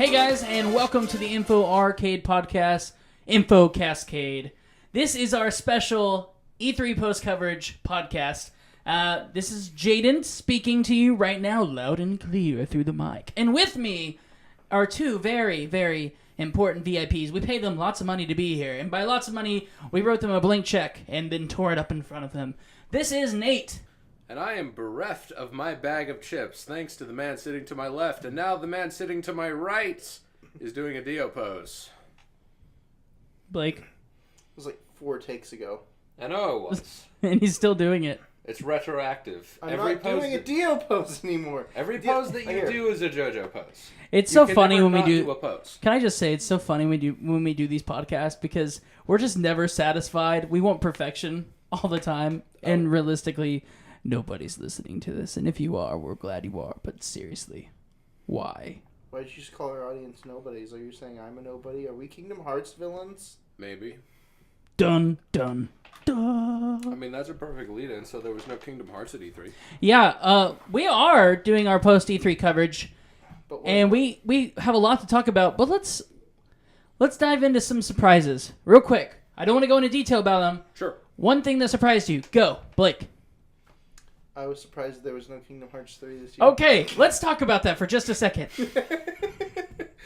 Hey guys, and welcome to the Info Arcade Podcast, Info Castcade. This is our special E3 post-coverage podcast. This is Jaden speaking to you right now, loud and clear through the mic. And with me are two very, very important VIPs. We paid them lots of money to be here, and by lots of money, we wrote them a blank check and then tore it up in front of them. This is Nate. And I am bereft of my bag of chips, thanks to the man sitting to my left, and now the man sitting to my right is doing a Dio pose. Blake. It was like 4 takes ago. I know it was. And he's still doing it. It's retroactive. I'm not doing a Dio pose anymore. Every pose that you do is a JoJo pose. It's so funny when we do a pose. Can I just say it's so funny when we do these podcasts because we're just never satisfied. We want perfection all the time, and realistically, nobody's listening to this. And if you are, we're glad you are. But seriously, why? Why did you just call our audience nobodies? Are you saying I'm a nobody? Are we Kingdom Hearts villains? Maybe. Dun dun dun. I mean, that's a perfect lead-in. So there was no Kingdom Hearts at E3. Yeah, we are doing our post E3 coverage, and we have a lot to talk about. But let's dive into some surprises real quick. I don't want to go into detail about them. Sure. One thing that surprised you. Go, Blake. I was surprised there was no Kingdom Hearts 3 this year. Okay, let's talk about that for just a second.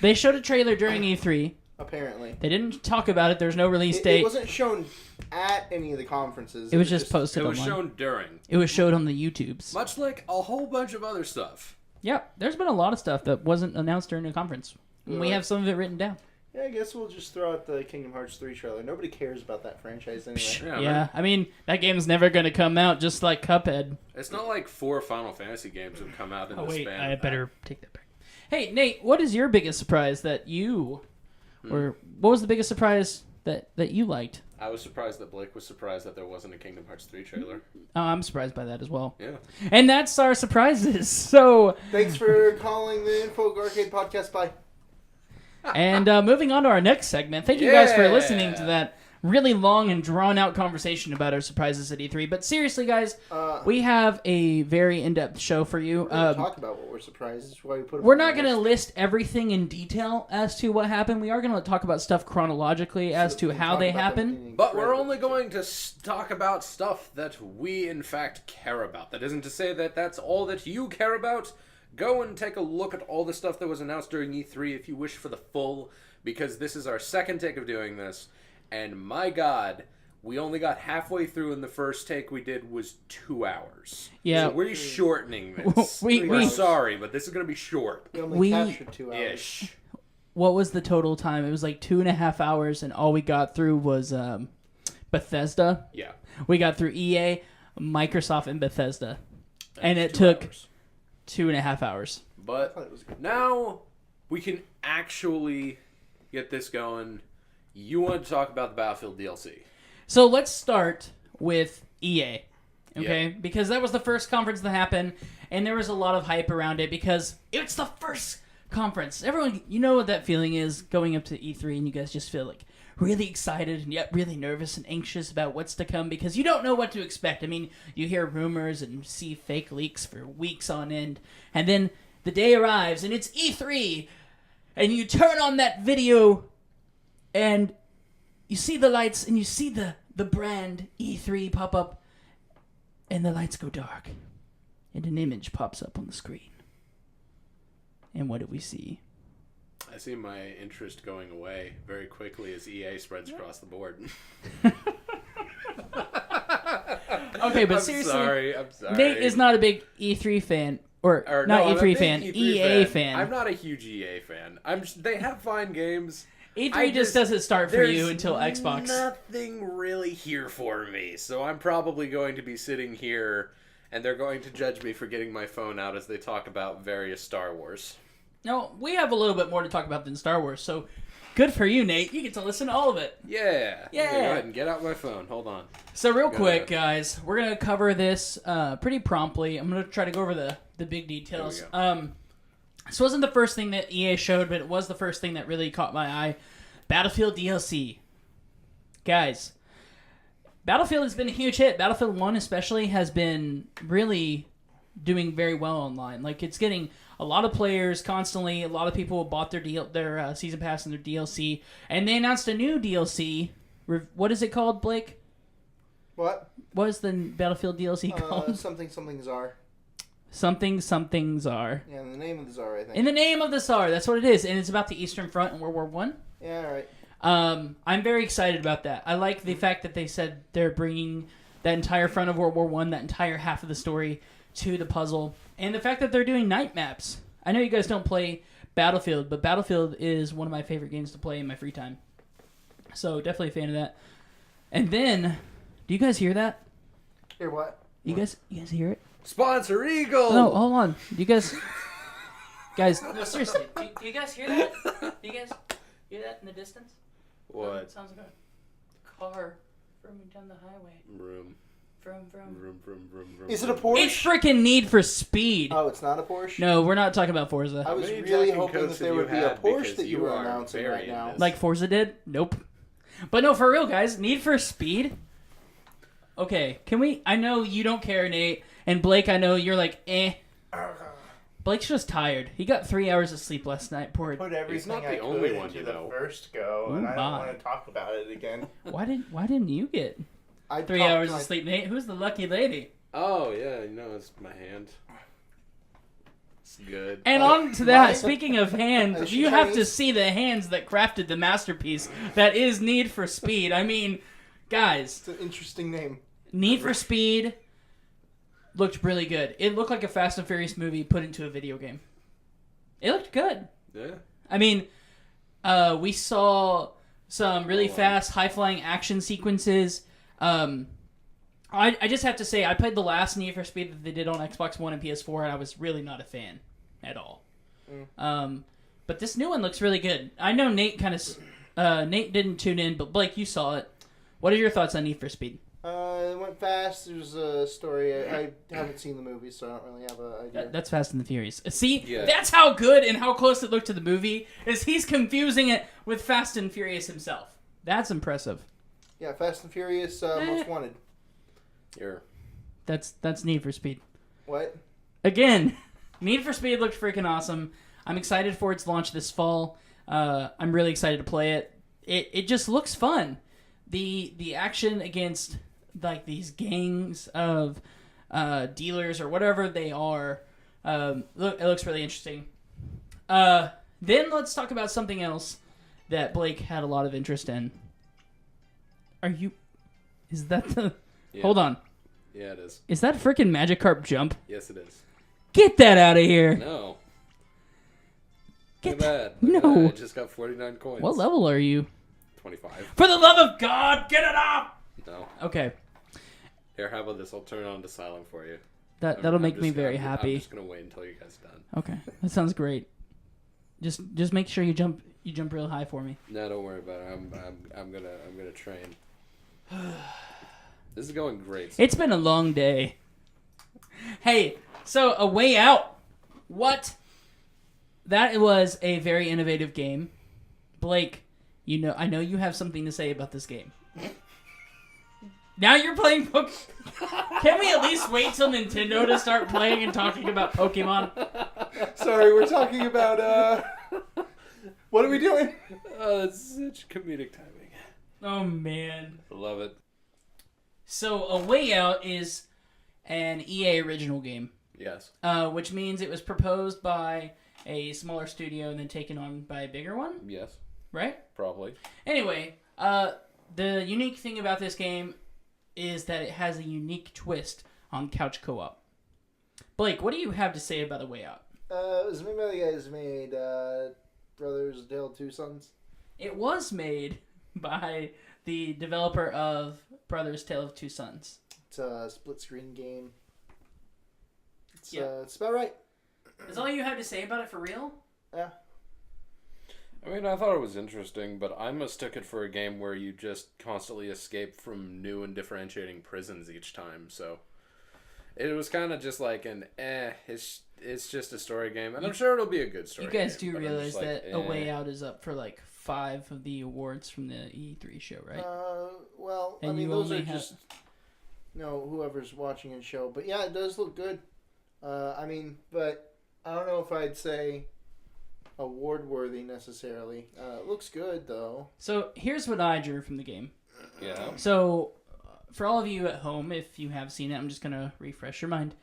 They showed a trailer during E3. Apparently. They didn't talk about it. There's no release date. It wasn't shown at any of the conferences. It was just posted online. It was online. shown during. It was showed on the YouTubes. Much like a whole bunch of other stuff. Yeah, there's been a lot of stuff that wasn't announced during the conference. We have some of it written down. Yeah, I guess we'll just throw out the Kingdom Hearts 3 trailer. Nobody cares about that franchise anyway. Yeah, right. I mean, that game's never going to come out just like Cuphead. It's not like 4 Final Fantasy games have come out in this span. I better take that back. Hey, Nate, what is your biggest surprise that you... Or what was the biggest surprise that you liked? I was surprised that Blake was surprised that there wasn't a Kingdom Hearts 3 trailer. Oh, I'm surprised by that as well. Yeah. And that's our surprises. So... Thanks for calling the Info Arcade Podcast. Bye. And moving on to our next segment. Thank you guys for listening to that really long and drawn-out conversation about our surprises at E3. But seriously, guys, we have a very in-depth show for you. We're going to talk about what we're surprised. That's why we put we're not going to list everything in detail as to what happened. We are going to talk about stuff chronologically as to how they happen. But we're only going to talk about stuff that we, in fact, care about. That isn't to say that that's all that you care about. Go and take a look at all the stuff that was announced during E3 if you wish for the full, because this is our second take of doing this, and my God, we only got halfway through, and the first take we did was 2 hours. Yeah. So we're shortening this. We're sorry, but this is going to be short. We only captured 2 hours. Ish. What was the total time? It was like 2.5 hours, and all we got through was Bethesda. Yeah. We got through EA, Microsoft, and Bethesda. And it took 2.5 hours. But now we can actually get this going. You want to talk about the Battlefield DLC. So let's start with EA. Okay? Yeah. Because that was the first conference that happened, and there was a lot of hype around it because it's the first conference. Everyone, you know what that feeling is going up to E3 and you guys just feel like really excited and yet really nervous and anxious about what's to come because you don't know what to expect. I mean, you hear rumors and see fake leaks for weeks on end, and then the day arrives and it's E3, and you turn on that video and you see the lights and you see the brand E3 pop up, and the lights go dark and an image pops up on the screen. And what do we see? I see my interest going away very quickly as EA spreads across the board. Okay, but seriously, I'm sorry. Nate is not a big E3 fan, or not no, E3 fan, E3 EA fan. I'm not a huge EA fan. They have fine games. E3 just doesn't start for you until Xbox. Nothing really here for me, so I'm probably going to be sitting here, and they're going to judge me for getting my phone out as they talk about various Star Wars. No, we have a little bit more to talk about than Star Wars, so good for you, Nate. You get to listen to all of it. Yeah. Go ahead and get out my phone. Hold on. So real quick, guys, we're going to cover this pretty promptly. I'm going to try to go over the big details. This wasn't the first thing that EA showed, but it was the first thing that really caught my eye. Battlefield DLC. Guys, Battlefield has been a huge hit. Battlefield 1 especially has been really doing very well online. Like, it's getting a lot of players constantly. A lot of people bought their season pass and their DLC, and they announced a new DLC. What is it called, Blake? What? What is the Battlefield DLC called? Something Czar. Something Czar. Yeah, in the name of the Czar, I think. In the name of the Czar, that's what it is, and it's about the Eastern Front in World War One. Yeah, all right. I'm very excited about that. I like the fact that they said they're bringing that entire front of World War One, that entire half of the story, to the puzzle, and the fact that they're doing night maps. I know you guys don't play Battlefield, but Battlefield is one of my favorite games to play in my free time. So definitely a fan of that. And then, do you guys hear that? Hear what? You guys hear it? Sponsor Eagle! No, hold on. Do you guys... Guys, no, seriously. Do you guys hear that? Do you guys hear that in the distance? What? It sounds like a car roaming down the highway. Vroom. Vroom, vroom. Vroom, vroom, vroom, vroom. Is it a Porsche? It's freaking Need for Speed. Oh, it's not a Porsche? No, we're not talking about Forza. I was many really Jack and hoping Cokes that there have would you be a had? Porsche Because that you you were are announcing very right into now. this. Like Forza did? Nope. But no, for real, guys. Need for Speed? Okay, can we... I know you don't care, Nate. And Blake, I know you're like, eh. Blake's just tired. He got 3 hours of sleep last night. Poor... Put everything not the I only could one, into you the know. first go, Ooh, and I don't my. want to talk about it again. Why didn't you get I 3 talked hours to of my- sleep, Nate? Who's the lucky lady? Oh, yeah, you know, it's my hand. It's good. And on to that, Mine? speaking of hands, Is she you have to Chinese? see the hands that crafted the masterpiece that is Need for Speed. I mean, guys, It's an interesting name. Need for Speed looked really good. It looked like a Fast and Furious movie put into a video game. It looked good. Yeah. I mean, we saw some really fast, high-flying action sequences. I just have to say, I played the last Need for Speed that they did on Xbox One and PS4, and I was really not a fan at all. But this new one looks really good. I know Nate Nate didn't tune in, but Blake, you saw it. What are your thoughts on Need for Speed? It went fast. There's a story. I haven't seen the movie, so I don't really have an idea. That's Fast and the Furious. See, Yeah. that's how good and how close it looked to the movie, is he's confusing it with Fast and Furious himself. That's impressive. Yeah, Fast and Furious, Most Wanted. Here. That's Need for Speed. What? Again, Need for Speed looked freaking awesome. I'm excited for its launch this fall. I'm really excited to play it. It just looks fun. The action against like these gangs of dealers or whatever they are, it looks really interesting. Then let's talk about something else that Blake had a lot of interest in. Is that the... Yeah. Hold on. Yeah, it is. Is that freaking Magikarp jump? Yes, it is. Get that out of here. No. Get Look at that. no. Look at that. I just got 49 coins. What level are you? 25. For the love of God, get it up! No. Okay. Here, how about this? I'll turn it on to silent for you. That'll I'm make just me gonna- very I'm happy. just gonna wait until you guys are done. Okay. That sounds great. Just make sure you jump real high for me. No, don't worry about it. I'm gonna train. This is going great. It's been a long day. Hey, so A Way Out. What? That was a very innovative game. Blake, I know you have something to say about this game. Now you're playing Pokemon. Can we at least wait till Nintendo to start playing and talking about Pokemon? Sorry, we're talking about, what are we doing? Oh, it's such comedic timing. Oh, man. I love it. So, A Way Out is an EA original game, Yes. which means it was proposed by a smaller studio and then taken on by a bigger one, Yes. right? Probably. Anyway, the unique thing about this game is that it has a unique twist on couch co-op. Blake, what do you have to say about A Way Out? It was made by the guys who made, Brothers Tale of Two Sons. It was made by the developer of Brothers Tale of Two Sons. It's a split-screen game. It's about right. Is all you have to say about it for real? Yeah. I mean, I thought it was interesting, but I mistook it for a game where you just constantly escape from new and differentiating prisons each time, so... It was kind of just like it's just a story game, and I'm sure it'll be a good story You guys game, do but I'm realize just like, that A Way Out is up for like 5 of the awards from the E3 show, right? Well, And I mean, you those only are have- just, whoever's watching a show. But yeah, it does look good. But I don't know if I'd say award-worthy necessarily. It looks good, though. So here's what I drew from the game. Yeah. So, for all of you at home, if you have seen it, I'm just going to refresh your mind.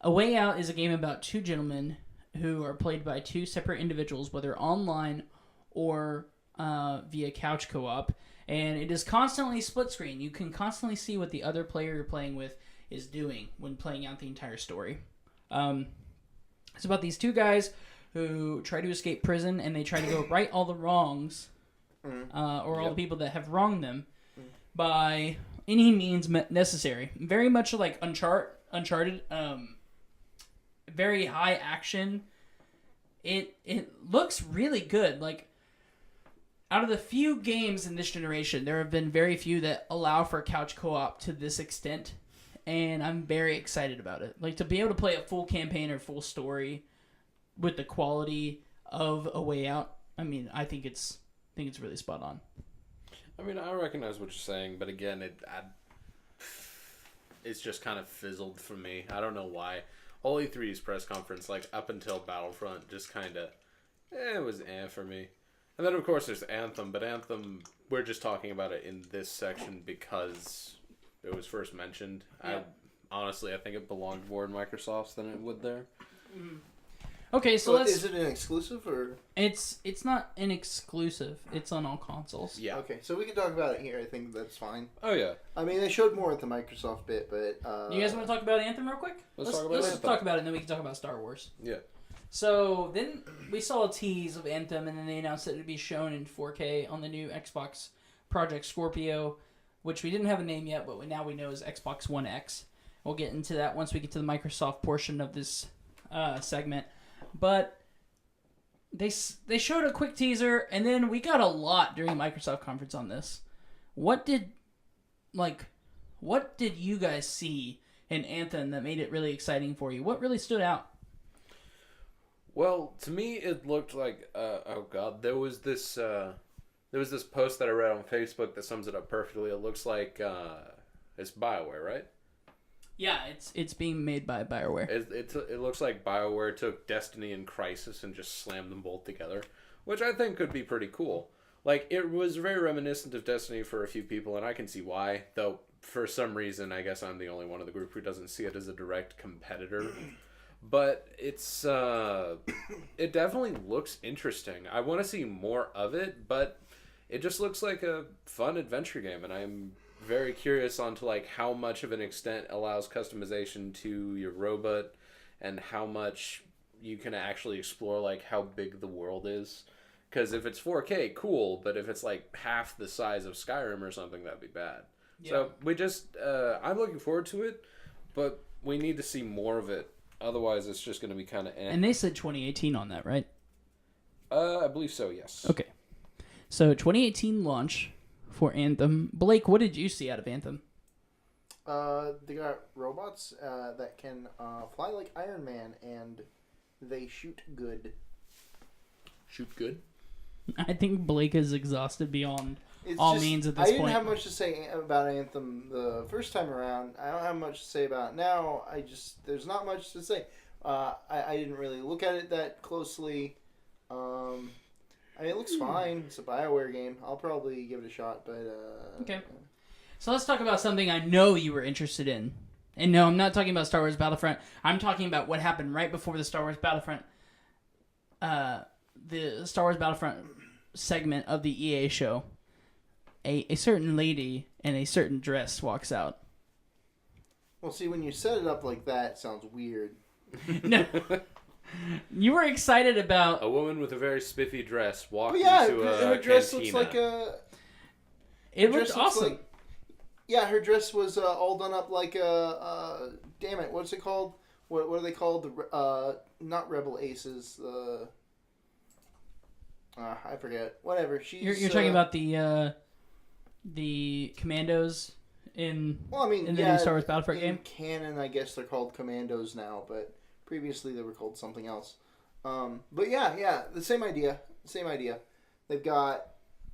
A Way Out is a game about two gentlemen who are played by two separate individuals, whether online or via couch co-op. And it is constantly split screen. You can constantly see what the other player you're playing with is doing when playing out the entire story. It's about these two guys who try to escape prison, and they try to go right all the wrongs, or all the people that have wronged them, by any means necessary. Very much like Uncharted. Very high action. It looks really good. Like, out of the few games in this generation, there have been very few that allow for couch co-op to this extent, and I'm very excited about it. Like, to be able to play a full campaign or full story with the quality of A Way Out, I think it's really spot on. I recognize what you're saying, but again, it's just kind of fizzled for me. I don't know why. All E3's press conference, like, up until Battlefront, just kind of, it was for me. And then, of course, there's Anthem, but Anthem, we're just talking about it in this section because it was first mentioned. Yeah. I think it belonged more in Microsoft's than it would there. Mm-hmm. Okay, so let's... Is it an exclusive, or...? It's not an exclusive. It's on all consoles. Yeah. Okay, so we can talk about it here. I think that's fine. Oh, yeah. They showed more at the Microsoft bit, but... You guys want to talk about Anthem real quick? Let's talk about Anthem. Let's talk about it, and then we can talk about Star Wars. Yeah. So, then we saw a tease of Anthem, and then they announced that it would be shown in 4K on the new Xbox Project Scorpio, which we didn't have a name yet, but now we know is Xbox One X. We'll get into that once we get to the Microsoft portion of this segment. But they showed a quick teaser, and then we got a lot during Microsoft conference on this. What did you guys see in Anthem that made it really exciting for you? What really stood out? Well, to me, it looked like there was this post that I read on Facebook that sums it up perfectly. It looks like it's BioWare, right? Yeah, it's being made by BioWare. It looks like BioWare took Destiny and Crysis and just slammed them both together, which I think could be pretty cool. Like, it was very reminiscent of Destiny for a few people, and I can see why. Though, for some reason, I guess I'm the only one of the group who doesn't see it as a direct competitor. But it's it definitely looks interesting. I want to see more of it, but it just looks like a fun adventure game, and I'm very curious onto like how much of an extent allows customization to your robot, and how much you can actually explore like how big the world is. Because if it's 4K, cool, but if it's like half the size of Skyrim or something, that'd be bad. Yeah. So we just I'm looking forward to it, but we need to see more of it. Otherwise, it's just going to be kind of... And they said 2018 on that, right? I believe so, yes. Okay. So, 2018 launch for Anthem. Blake, what did you see out of Anthem? They got robots that can fly like Iron Man, and they shoot good. Shoot good? I think Blake is exhausted beyond means at this point. I didn't have much to say about Anthem the first time around. I don't have much to say about it now. There's not much to say. I didn't really look at it that closely. It looks fine. It's a BioWare game. I'll probably give it a shot, but... Okay. So let's talk about something I know you were interested in. And no, I'm not talking about Star Wars Battlefront. I'm talking about what happened right before the Star Wars Battlefront... the Star Wars Battlefront segment of the EA show. A certain lady in a certain dress walks out. Well, see, when you set it up like that, it sounds weird. No. You were excited about... A woman with a very spiffy dress walked into her dress cantina. Looks like a... It looked awesome. Her dress was all done up like a... damn it, what's it called? What are they called? Not Rebel Aces. I forget. Whatever. You're talking about the commandos in the new Star Wars Battlefront game? Canon, I guess they're called commandos now, but previously they were called something else. But yeah, the same idea. They've got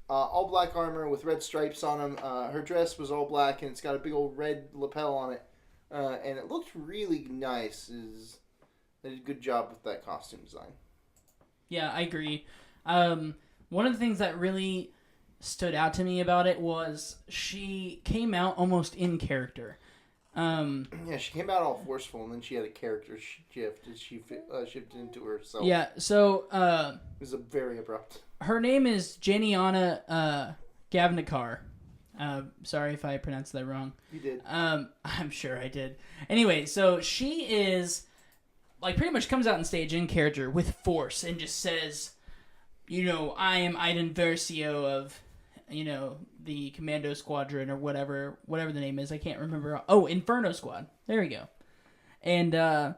all black armor with red stripes on them. Her dress was all black, and it's got a big old red lapel on it. And it looked really nice. They did a good job with that costume design. Yeah, I agree. One of the things that really stood out to me about it was she came out almost in character. Yeah, she came out all forceful, and then she had a character shift as she shifted into herself. Yeah, so it was very abrupt. her name is Janiana Gavnikar. Sorry if I pronounced that wrong. You did. I'm sure I did. Anyway, so she is like pretty much comes out on stage in character with force and just says, I am Iden Versio of, the Commando Squadron or whatever the name is. I can't remember. Oh, Inferno Squad. There we go. And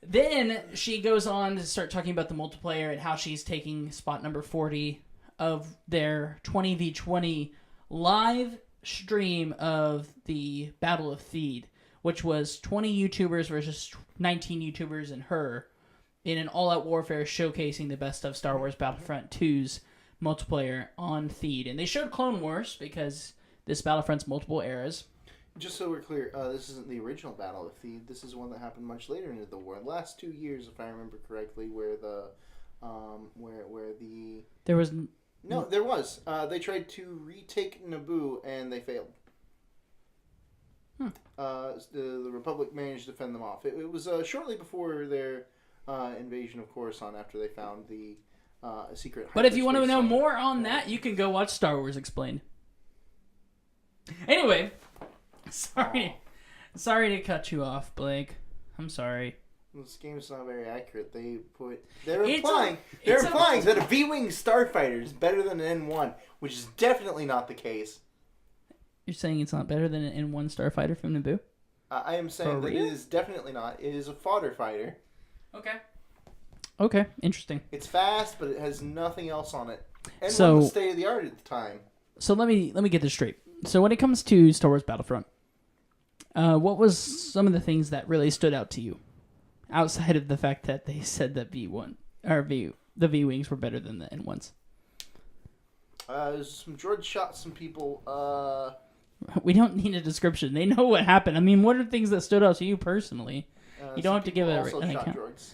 then she goes on to start talking about the multiplayer and how she's taking spot number 40 of their 20v20 live stream of the Battle of Theed, which was 20 YouTubers versus 19 YouTubers and her in an all-out warfare showcasing the best of Star Wars Battlefront 2's multiplayer on Theed. And they showed Clone Wars because this Battlefront's multiple eras. Just so we're clear, this isn't the original Battle of Theed. This is one that happened much later into the war. Last 2 years, if I remember correctly, where the there was no, there was. They tried to retake Naboo and they failed. The Republic managed to fend them off. It was shortly before their invasion of Coruscant, after they found the secret. But if you want to know zone. more on that, you can go watch Star Wars Explained. Anyway, sorry to cut you off, Blake. I'm sorry. This game's not very accurate. They're implying that a V-wing starfighter is better than an N1, which is definitely not the case. You're saying it's not better than an N1 starfighter from Naboo? I am saying that it is definitely not. It is a fodder fighter. Okay, interesting. It's fast, but it has nothing else on it. And So- was state of the art at the time. So let me get this straight. So when it comes to Star Wars Battlefront, what was some of the things that really stood out to you, outside of the fact that they said that the V-wings were better than the N1s? Some droids shot some people. We don't need a description. They know what happened. I mean, what are things that stood out to you personally? You don't have to give it also an shot account. droids.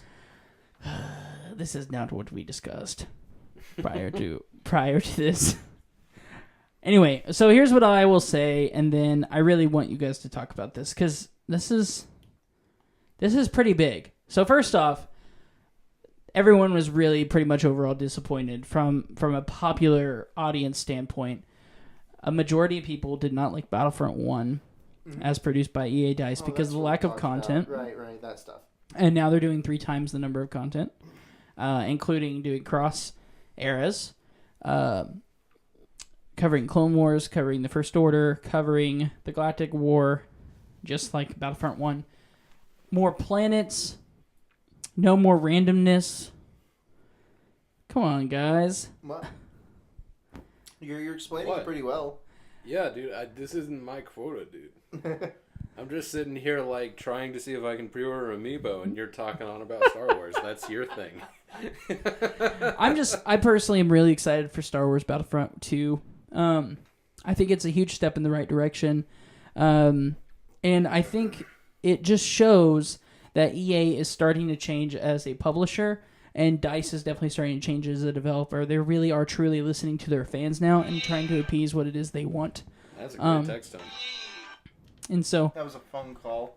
This is not what we discussed prior to this. Anyway, so here's what I will say, and then I really want you guys to talk about this because this is pretty big. So first off, everyone was really pretty much overall disappointed from a popular audience standpoint. A majority of people did not like Battlefront 1 as produced by EA DICE because of the lack of content. Right, that stuff. And now they're doing 3 times the number of content, including doing cross eras, covering Clone Wars, covering the First Order, covering the Galactic War, just like Battlefront 1. More planets, no more randomness. Come on, guys. What? You're explaining What? it pretty well. Yeah, dude, this isn't my quota, dude. I'm just sitting here, like, trying to see if I can pre-order Amiibo, and you're talking on about Star Wars. That's your thing. I personally am really excited for Star Wars Battlefront 2. I think it's a huge step in the right direction. And I think it just shows that EA is starting to change as a publisher, and DICE is definitely starting to change as a developer. They really are truly listening to their fans now and trying to appease what it is they want. That's a great text tone. And so That was a phone call.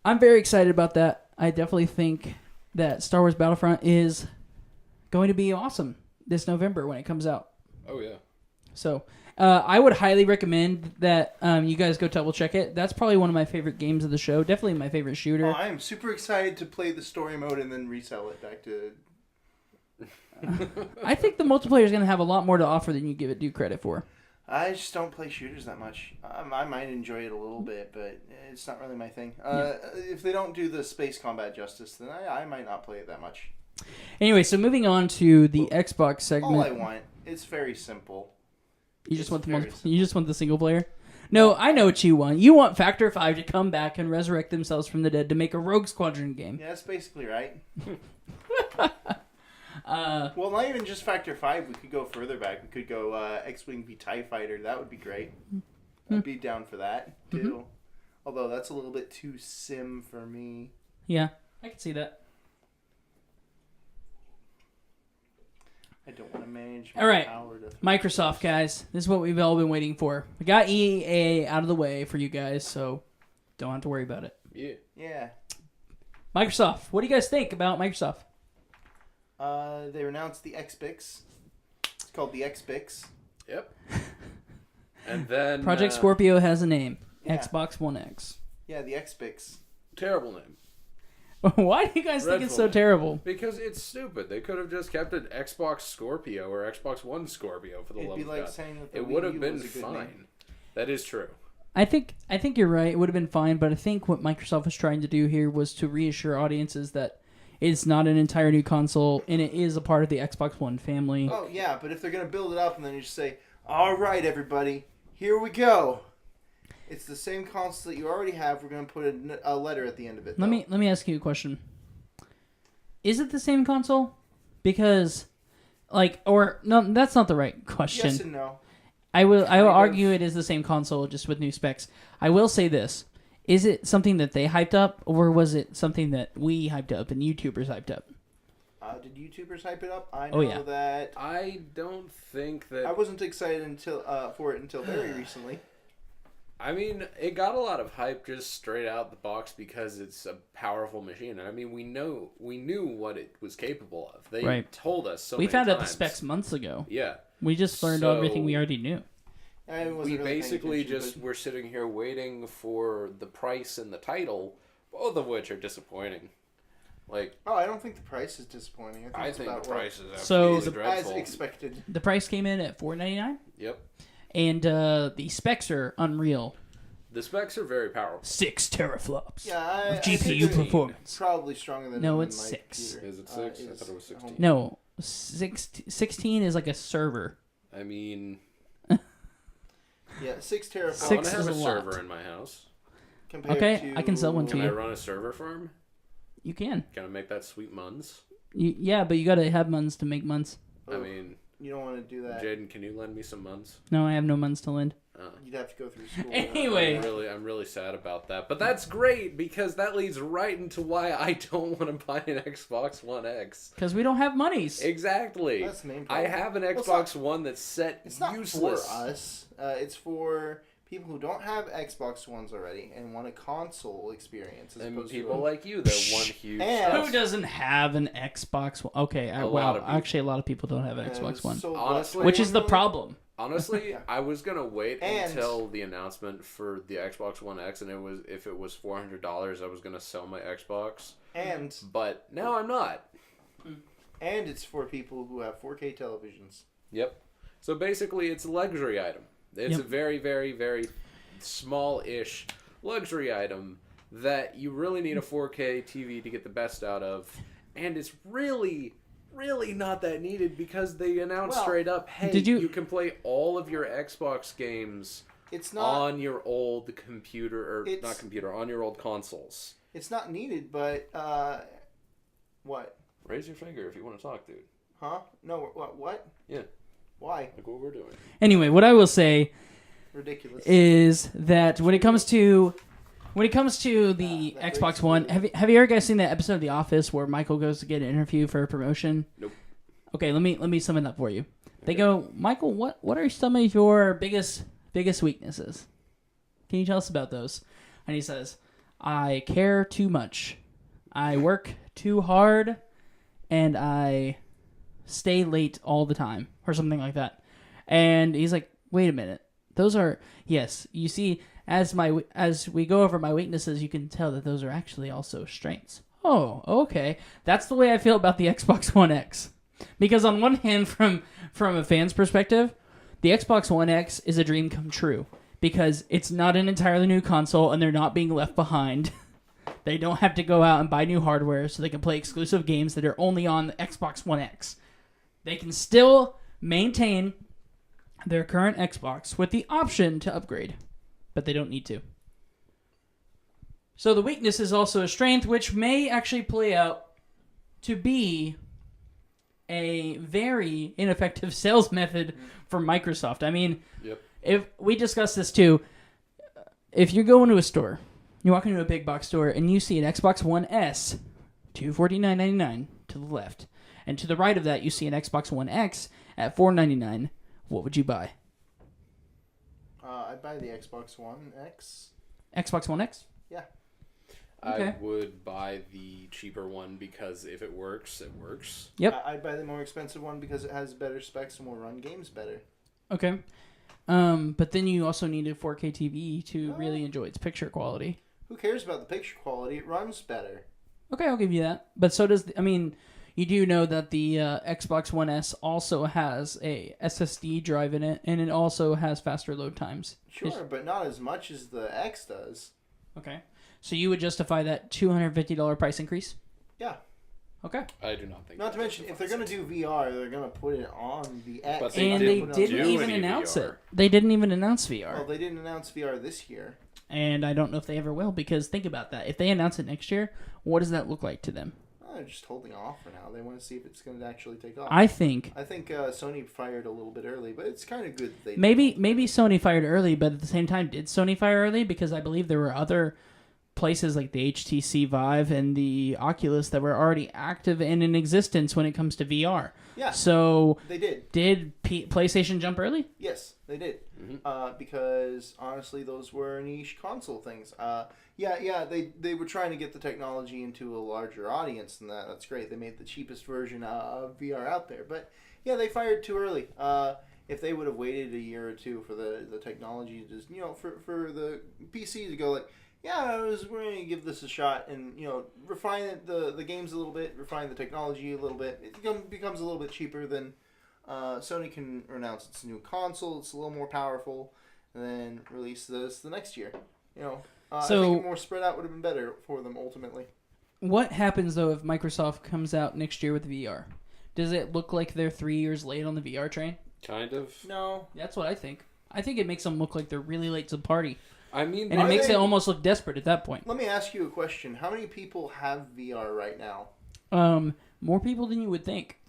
I'm very excited about that. I definitely think that Star Wars Battlefront is going to be awesome this November when it comes out. Oh, yeah. So I would highly recommend that you guys go double check it. That's probably one of my favorite games of the show. Definitely my favorite shooter. I am super excited to play the story mode and then resell it back to... I think the multiplayer is going to have a lot more to offer than you give it due credit for. I just don't play shooters that much. I might enjoy it a little bit, but it's not really my thing. If they don't do the space combat justice, then I might not play it that much. Anyway, so moving on to the Xbox segment. All I want, it's very simple. You just want the very you just want the single player? No, I know what you want. You want Factor 5 to come back and resurrect themselves from the dead to make a Rogue Squadron game. Yeah, that's basically right. Well, not even just Factor 5. We could go further back. We could go X-Wing v TIE Fighter. That would be great. I'd be down for that, too. Although that's a little bit too sim for me. Yeah, I can see that. I don't want to manage All right. power to... Microsoft, guys. This is what we've all been waiting for. We got EA out of the way for you guys, so don't have to worry about it. Yeah. Microsoft. What do you guys think about Microsoft? They announced the Xbox. It's called the Xbox. Yep. And then Project Scorpio has a name. Yeah. Xbox One X. Yeah, the Xbox. terrible name. Why do you guys think it's so Dreadful. terrible? Because it's stupid. They could have just kept it Xbox Scorpio or Xbox One Scorpio for the It'd love be of like God. saying that the It Wii would have U been was a good fine. name. That is true. I think you're right. It would have been fine, but I think what Microsoft was trying to do here was to reassure audiences that it's not an entire new console and it is a part of the Xbox One family. Oh, yeah, but if they're going to build it up and then you just say, all right, everybody, here we go. It's the same console that you already have. We're going to put a letter at the end of it. Let me ask you a question. Is it the same console? Because, no, that's not the right question. Yes and no. I will Kind of. argue it is the same console, just with new specs. I will say this. Is it something that they hyped up, or was it something that we hyped up and YouTubers hyped up? Did YouTubers hype it up? I know Oh, yeah. that I don't think that... I wasn't excited for it until very recently. I mean, it got a lot of hype just straight out the box because it's a powerful machine. I mean, we knew what it was capable of. They Right. told us so We many found out the times. specs months ago. Yeah. We just learned So- everything we already knew. I wasn't We really paying basically attention, just but- were sitting here waiting for the price and the title, both of which are disappointing. Like, Oh, I don't think the price is disappointing. I it's think about the price is So absolutely as dreadful. expected. The price came in at $499, Yep. and the specs are unreal. The specs are very powerful. 6 teraflops Yeah, I of think GPU they're performance. probably stronger than No, my it's 6. computer. Is it 6? I Is thought it was 16. No, 16 is like a server. I mean, Yeah, 6 teraflops. I want Six to have is a a lot. server in my house. compared Okay, to... I can sell one to Can you. I run a server farm? You can. Can I make that sweet muns? Yeah, but you gotta have muns to make muns. I mean, You don't want to do that. Jaden, can you lend me some muns? No, I have no muns to lend. You'd have to go through school. Anyway. I'm really sad about that. But that's great because that leads right into why I don't want to buy an Xbox One X. Because we don't have monies. Exactly. That's the main I problem. have an Well, it's Xbox One that's set It's not useless. for us. It's for people who don't have Xbox Ones already and want a console experience. As And opposed people to like you that want huge And- stuff. Who doesn't have an Xbox One? Okay, A lot of people. actually, a lot of people don't have an Xbox One. Honestly- Which is the problem. Honestly, Yeah. I was gonna wait And- until the announcement for the Xbox One X, and if it was $400, I was gonna sell my Xbox. And But now I'm not. it's for people who have 4K televisions. Yep. So basically, it's a luxury item. It's Yep. a very, very, very small-ish luxury item that you really need a 4K TV to get the best out of, and it's really, really not that needed because they announced Well, straight up, hey, did you- you can play all of your Xbox games It's not. on your old computer, or It's- not computer, on your old consoles. It's not needed, but what? Raise your finger if you want to talk, dude. Huh? No. What? What? Yeah. Why? Like what we're doing. Anyway, what I will say Ridiculous. is that when it comes to the that Xbox breaks One, the- have you ever guys seen that episode of The Office where Michael goes to get an interview for a promotion? Nope. Okay, let me sum it up for you. They Okay. go, Michael, what are some of your biggest weaknesses? Can you tell us about those? And he says, I care too much. I work too hard, and I stay late all the time, or something like that. And he's like, wait a minute. Those are, yes, you see, as we go over my weaknesses, you can tell that those are actually also strengths. Oh, okay. That's the way I feel about the Xbox One X. Because on one hand, from a fan's perspective, the Xbox One X is a dream come true. Because it's not an entirely new console, and they're not being left behind. They don't have to go out and buy new hardware so they can play exclusive games that are only on the Xbox One X. They can still maintain their current Xbox with the option to upgrade, but they don't need to. So the weakness is also a strength, which may actually play out to be a very ineffective sales method for Microsoft. I mean, Yep. if we discussed this too, if you go into a store, you walk into a big box store and you see an Xbox One S, $249.99 to the left, And to the right of that, you see an Xbox One X at $499. What would you buy? I'd buy the Xbox One X. Xbox One X? Yeah. Okay. I would buy the cheaper one because if it works, it works. Yep. I'd buy the more expensive one because it has better specs and will run games better. Okay. But then you also need a 4K TV to really enjoy its picture quality. Who cares about the picture quality? It runs better. Okay, I'll give you that. But so does, you do know that the Xbox One S also has a SSD drive in it, and it also has faster load times. Sure, but not as much as the X does. Okay. So you would justify that $250 price increase? Yeah. Okay. I do not think. Not to mention, if they're going to do VR, they're going to put it on the X. But And they didn't didn't do even any announce VR. it. They didn't even announce VR. Well, they didn't announce VR this year. And I don't know if they ever will, because think about that. If they announce it next year, what does that look like to them? They're just holding off for now. They want to see if it's going to actually take off. I think Sony fired a little bit early, but it's kind of good that they maybe Sony fired early, but at the same time, did Sony fire early? Because I believe there were other places like the HTC Vive and the Oculus that were already active and in existence when it comes to VR. Yeah. So they did. Did PlayStation jump early? Yes, they did. Because honestly, those were niche console things. They were trying to get the technology into a larger audience than that. That's great. They made the cheapest version of VR out there. But yeah, they fired too early. If they would have waited a year or two for the technology to just, for the PC to go like, yeah, we're going to give this a shot and, refine the games a little bit, refine the technology a little bit. It becomes a little bit cheaper than Sony can announce its new console. It's a little more powerful, and then release this the next year. I think more spread out would have been better for them ultimately. What happens, though, if Microsoft comes out next year with VR? Does it look like they're 3 years late on the VR train? Kind of. No. That's what I think. I think it makes them look like they're really late to the party. I mean, and it makes it almost look desperate at that point. Let me ask you a question. How many people have VR right now? More people than you would think.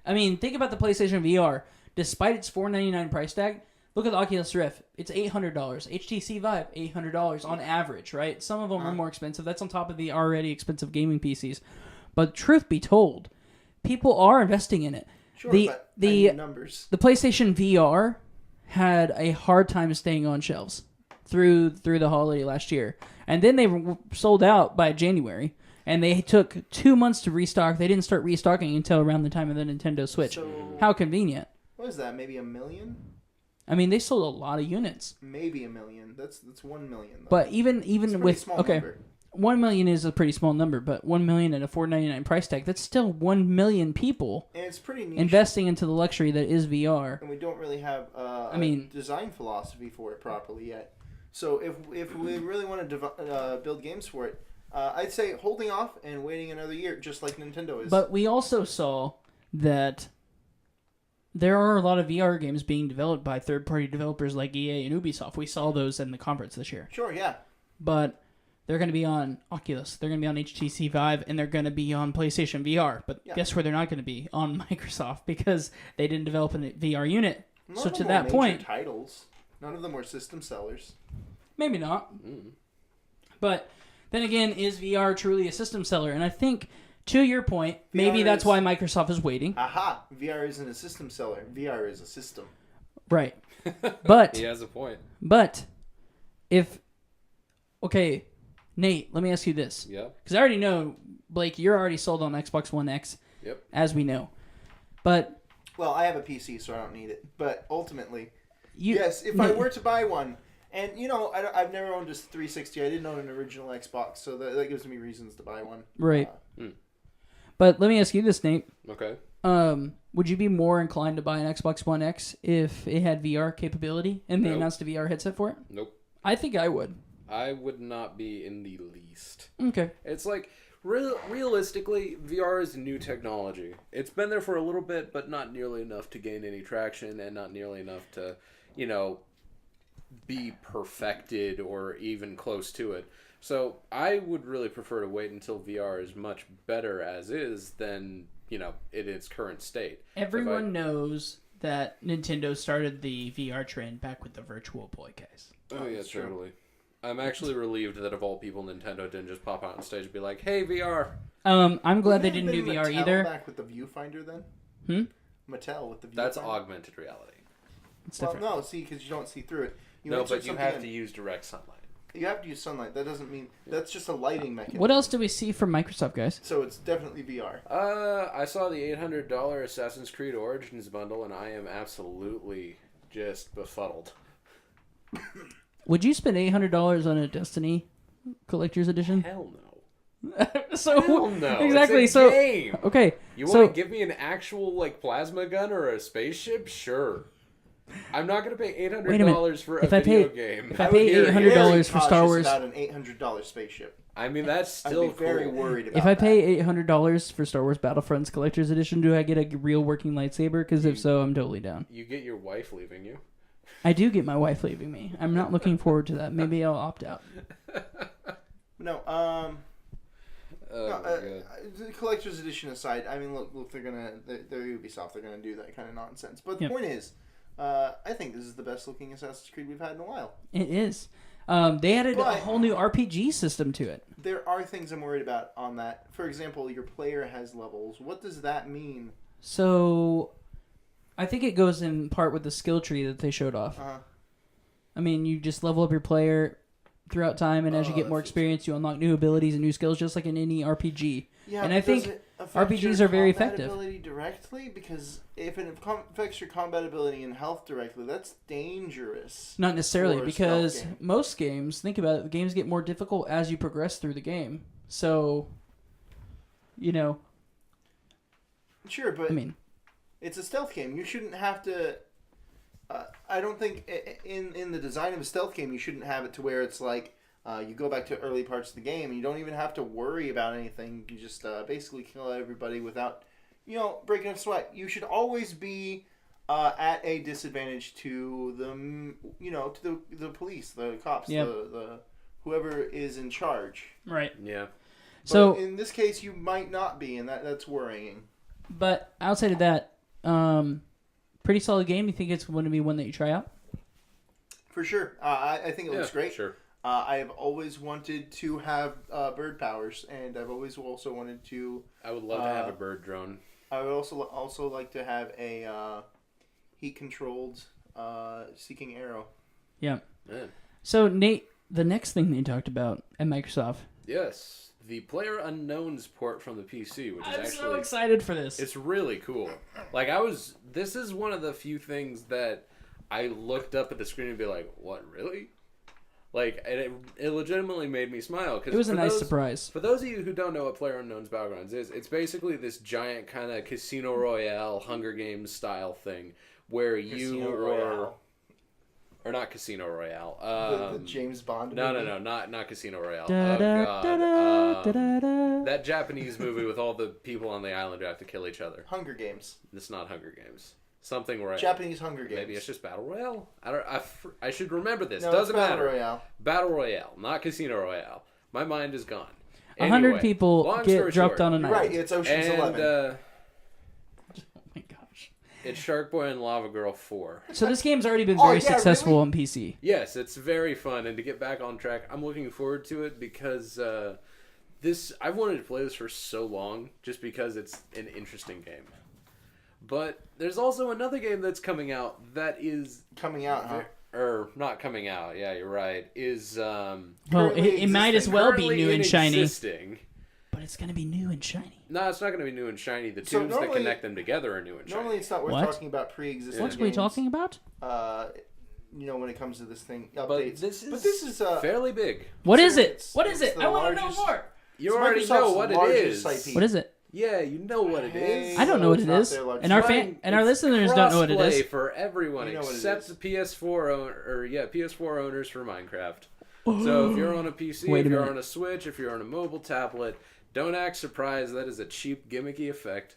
I mean, think about the PlayStation VR. Despite its $499 price tag, look at the Oculus Rift. It's $800. HTC Vive, $800 on average, right? Some of them are more expensive. That's on top of the already expensive gaming PCs. But truth be told, people are investing in it. Sure, but I need numbers. The PlayStation VR had a hard time staying on shelves through the holiday last year. And then they were sold out by January. And they took 2 months to restock. They didn't start restocking until around the time of the Nintendo Switch. So, how convenient. What is that, maybe 1 million? I mean, they sold a lot of units. Maybe 1 million. That's 1 million, though. But even with... small okay, number. 1 million is a pretty small number, but 1 million at a $499 price tag, that's still 1 million people and it's pretty niche. investing into the luxury that is VR. And we don't really have a design philosophy for it properly yet. So if we really want to build games for it, I'd say holding off and waiting another year, just like Nintendo is. But we also saw that there are a lot of VR games being developed by third-party developers like EA and Ubisoft. We saw those in the conference this year. Sure, yeah. But they're going to be on Oculus, they're going to be on HTC Vive, and they're going to be on PlayStation VR. But guess where they're not going to be? On Microsoft, because they didn't develop a VR unit. None so of to them that were point... major titles. None of them were system sellers. Maybe not. But then again, is VR truly a system seller? And I think, to your point, maybe that's why Microsoft is waiting. Aha! VR isn't a system seller. VR is a system. Right. But... he has a point. But, if... Okay, Nate, let me ask you this. Yeah. Because I already know, Blake, you're already sold on Xbox One X. Yep. As we know. But... Well, I have a PC, so I don't need it. But ultimately... yes, if I were to buy one... And, I've never owned a 360. I didn't own an original Xbox, so that gives me reasons to buy one. Right. But let me ask you this, Nate. Okay. Would you be more inclined to buy an Xbox One X if it had VR capability and they announced a VR headset for it? Nope. I think I would. I would not be in the least. Okay. It's like, realistically, VR is new technology. It's been there for a little bit, but not nearly enough to gain any traction and not nearly enough to, be perfected or even close to it. So I would really prefer to wait until VR is much better as is than, in its current state. Everyone knows that Nintendo started the VR trend back with the Virtual Boy, guys. Oh, yeah, totally. I'm actually relieved that of all people, Nintendo didn't just pop out on stage and be like, "Hey, VR." I'm glad they didn't do VR Mattel either. Back with the viewfinder then. Mattel with the viewfinder. That's augmented reality. It's different. Well, no, see, because you don't see through it. No, but you have to use direct sunlight. You have to use sunlight. That doesn't mean that's just a lighting mechanism. What else do we see from Microsoft, guys? So it's definitely VR. I saw the $800 Assassin's Creed Origins bundle, and I am absolutely just befuddled. Would you spend $800 on a Destiny Collector's Edition? Hell no. So Hell no. exactly. It's a So game. okay. You so, want to give me an actual plasma gun or a spaceship? Sure. I'm not going to pay $800 for a video game. If I pay $800 for Star Wars, about an $800 spaceship. I mean, that's still I'd be very cool. worried about if I pay $800 for Star Wars Battlefront's Collector's Edition, do I get a real working lightsaber? Because if so, I'm totally down. You get your wife leaving you. I do get my wife leaving me. I'm not looking forward to that. Maybe I'll opt out. No, the collector's edition aside, I mean, look, they're Ubisoft. They're gonna do that kind of nonsense. But the point is, I think this is the best looking Assassin's Creed we've had in a while. It is. They added a whole new RPG system to it. There are things I'm worried about on that. For example, your player has levels. What does that mean? So, I think it goes in part with the skill tree that they showed off. I mean, you just level up your player throughout time, and as you get more experience, you unlock new abilities and new skills, just like in any RPG. Yeah, and I think RPGs are very effective. Ability directly, because if it affects your combat ability and health directly, that's dangerous. Not necessarily, because most games, think about it, the games get more difficult as you progress through the game. So, Sure, but I mean, it's a stealth game. You shouldn't have to. I don't think in the design of a stealth game you shouldn't have it to where it's like you go back to early parts of the game and you don't even have to worry about anything. You just basically kill everybody without breaking a sweat. You should always be at a disadvantage to the police, the cops, the whoever is in charge. right? Yeah. But So in this case, you might not be, and that's worrying. But outside of that, pretty solid game. You think it's going to be one that you try out? For sure. I think it looks great. Sure. I have always wanted to have bird powers, and I've always also wanted to. I would love to have a bird drone. I would also like to have a heat-controlled seeking arrow. Yeah. Man. So Nate, the next thing they talked about at Microsoft. Yes, the PlayerUnknown's port from the PC, which is I'm actually so excited for this. It's really cool. This is one of the few things that I looked up at the screen and be like, "What, really?" It legitimately made me smile. Cause it was a nice surprise. For those of you who don't know what PlayerUnknown's Battlegrounds is, it's basically this giant kind of Casino Royale, Hunger Games style thing where or not Casino Royale. The James Bond No, movie. no, not Casino Royale. Da, Oh, da, God. da, da, da, da. That Japanese movie with all the people on the island who have to kill each other. Hunger Games. It's not Hunger Games. Something where Japanese Hunger Games. maybe it's just Battle Royale. I should remember this. No, Doesn't it's Battle matter. Royale. Battle Royale, not Casino Royale. My mind is gone. 100 Anyway, people long get story dropped short, on an You're island. right, it's Ocean's and 11. Oh my gosh. it's Shark Boy and Lava Girl 4. So this game's already been very successful really? on PC. Yes, it's very fun, and to get back on track, I'm looking forward to it because I've wanted to play this for so long, just because it's an interesting game. But there's also another game that's coming out that is Coming out, huh? or not coming out. Yeah, you're right. Is Well, Currently it might as well be currently new and shiny. existing. But it's going to be new and shiny. No, it's not going to be new and shiny. The So tubes that normally- connect them together are new and shiny. Normally, it's not worth What? talking about pre-existing What games. are we talking about? When it comes to this thing, But updates. this is uh, fairly big. What is it? it's- What is it's it? the I want to know largest- more. You It's already Microsoft's know what it largest is. IP. What is it? Yeah, you know what it is. I don't know what it it's not is. their largest And our IP. our listeners don't know what it Crossplay is. for everyone You know what it except is. the PS4 owners for Minecraft. So if you're on a PC, Wait if a you're minute. on a Switch, if you're on a mobile tablet, don't act surprised. That is a cheap, gimmicky effect.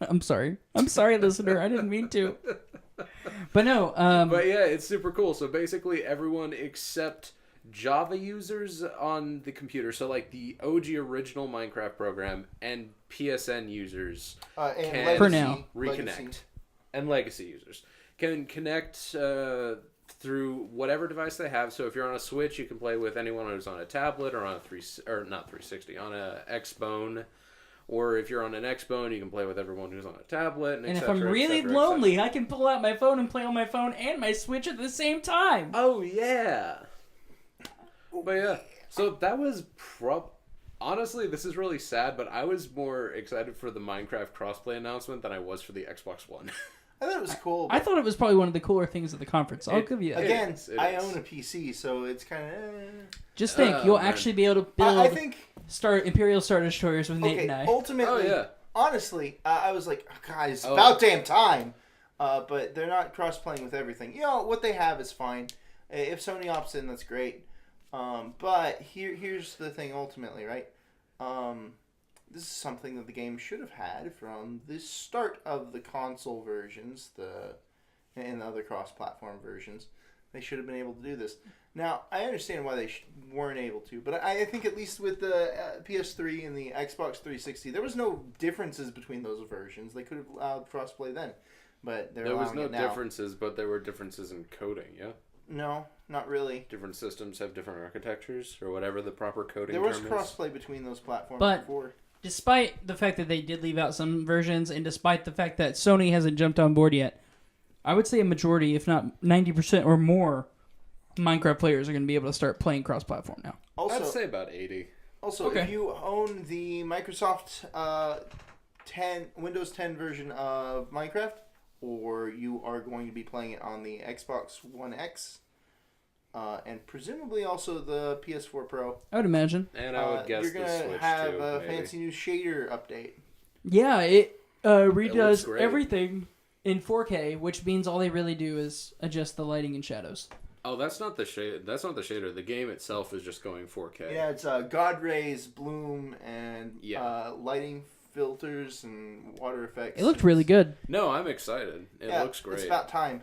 I'm sorry, listener. I didn't mean to. But no. But yeah, it's super cool. So basically, everyone except Java users on the computer, so like the OG original Minecraft program, and PSN users And can Legacy, For now. reconnect. Legacy. And legacy users can connect through whatever device they have. So if you're on a Switch, you can play with anyone who's on a tablet or on not 360, on a Xbone. Or if you're on an Xbone, you can play with everyone who's on a tablet. And if I'm really lonely, I can pull out my phone and play on my phone and my Switch at the same time. Oh, yeah. But yeah, so that was honestly, this is really sad, but I was more excited for the Minecraft crossplay announcement than I was for the Xbox One. I thought it was cool. I thought it was probably one of the cooler things at the conference. I'll give you that. Again, I own a PC, so it's kind of... Just think, you'll actually be able to build Imperial Star Destroyers with Nate and I. Ultimately, honestly, I was like, oh, God, it's about damn time. But they're not cross-playing with everything. You know, what they have is fine. If Sony opts in, that's great. But here's the thing ultimately, right? This is something that the game should have had from the start of the console versions, and the other cross-platform versions. They should have been able to do this. Now, I understand why they weren't able to, but I think at least with the PS3 and the Xbox 360, there was no differences between those versions. They could have allowed cross-play then, but there was no differences, but there were differences in coding, yeah? No, not really. Different systems have different architectures, or whatever the proper coding term is. There was cross-play between those platforms before. Despite the fact that they did leave out some versions, and despite the fact that Sony hasn't jumped on board yet, I would say a majority, if not 90% or more, Minecraft players are going to be able to start playing cross-platform now. Also, I'd say about 80. Also, if you own the Microsoft Windows 10 version of Minecraft, or you are going to be playing it on the Xbox One X, and presumably also the PS4 Pro. I would imagine. And I would guess you're going to have a fancy new shader update. Yeah, it redoes everything in 4K, which means all they really do is adjust the lighting and shadows. Oh, that's not the shader. That's not the shader. The game itself is just going 4K. Yeah, it's God rays, bloom, and lighting filters and water effects. It looked really good. No, I'm excited. It looks great. It's about time.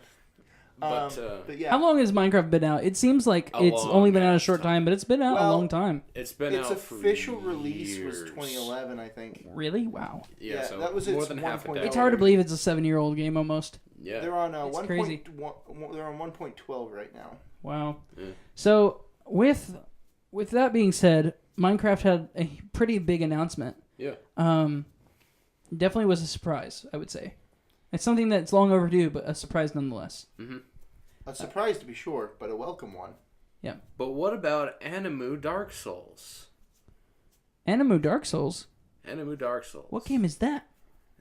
But yeah. How long has Minecraft been out? It seems like it's only been out a short time, but it's been out a long time. Its official release was 2011, I think. Really? Wow. Yeah, so that was more than half a decade. It's hard to believe it's a 7-year-old game almost. Yeah. They're on They're on 1.12 right now. Wow. Yeah. So with that being said, Minecraft had a pretty big announcement. Yeah. Definitely was a surprise, I would say. It's something that's long overdue, but a surprise nonetheless. Mm-hmm. A surprise to be sure, but a welcome one. Yeah. But what about Animu Dark Souls? Animu Dark Souls? Animu Dark Souls. What game is that?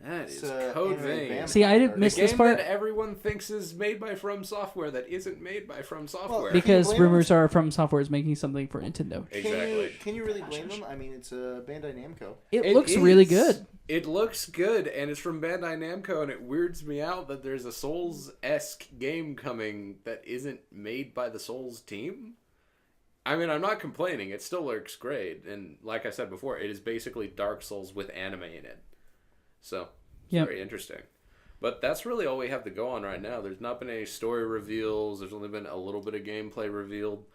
That is Code Vein. See, I didn't miss this part. That everyone thinks is made by From Software that isn't made by From Software. Because rumors are From Software is making something for Nintendo. Exactly. Can you really blame them? I mean, it's Bandai Namco. It looks really good. It looks good, and it's from Bandai Namco, and it weirds me out that there's a Souls-esque game coming that isn't made by the Souls team. I mean, I'm not complaining. It still looks great, and like I said before, it is basically Dark Souls with anime in it. So, very interesting. But that's really all we have to go on right now. There's not been any story reveals. There's only been a little bit of gameplay revealed.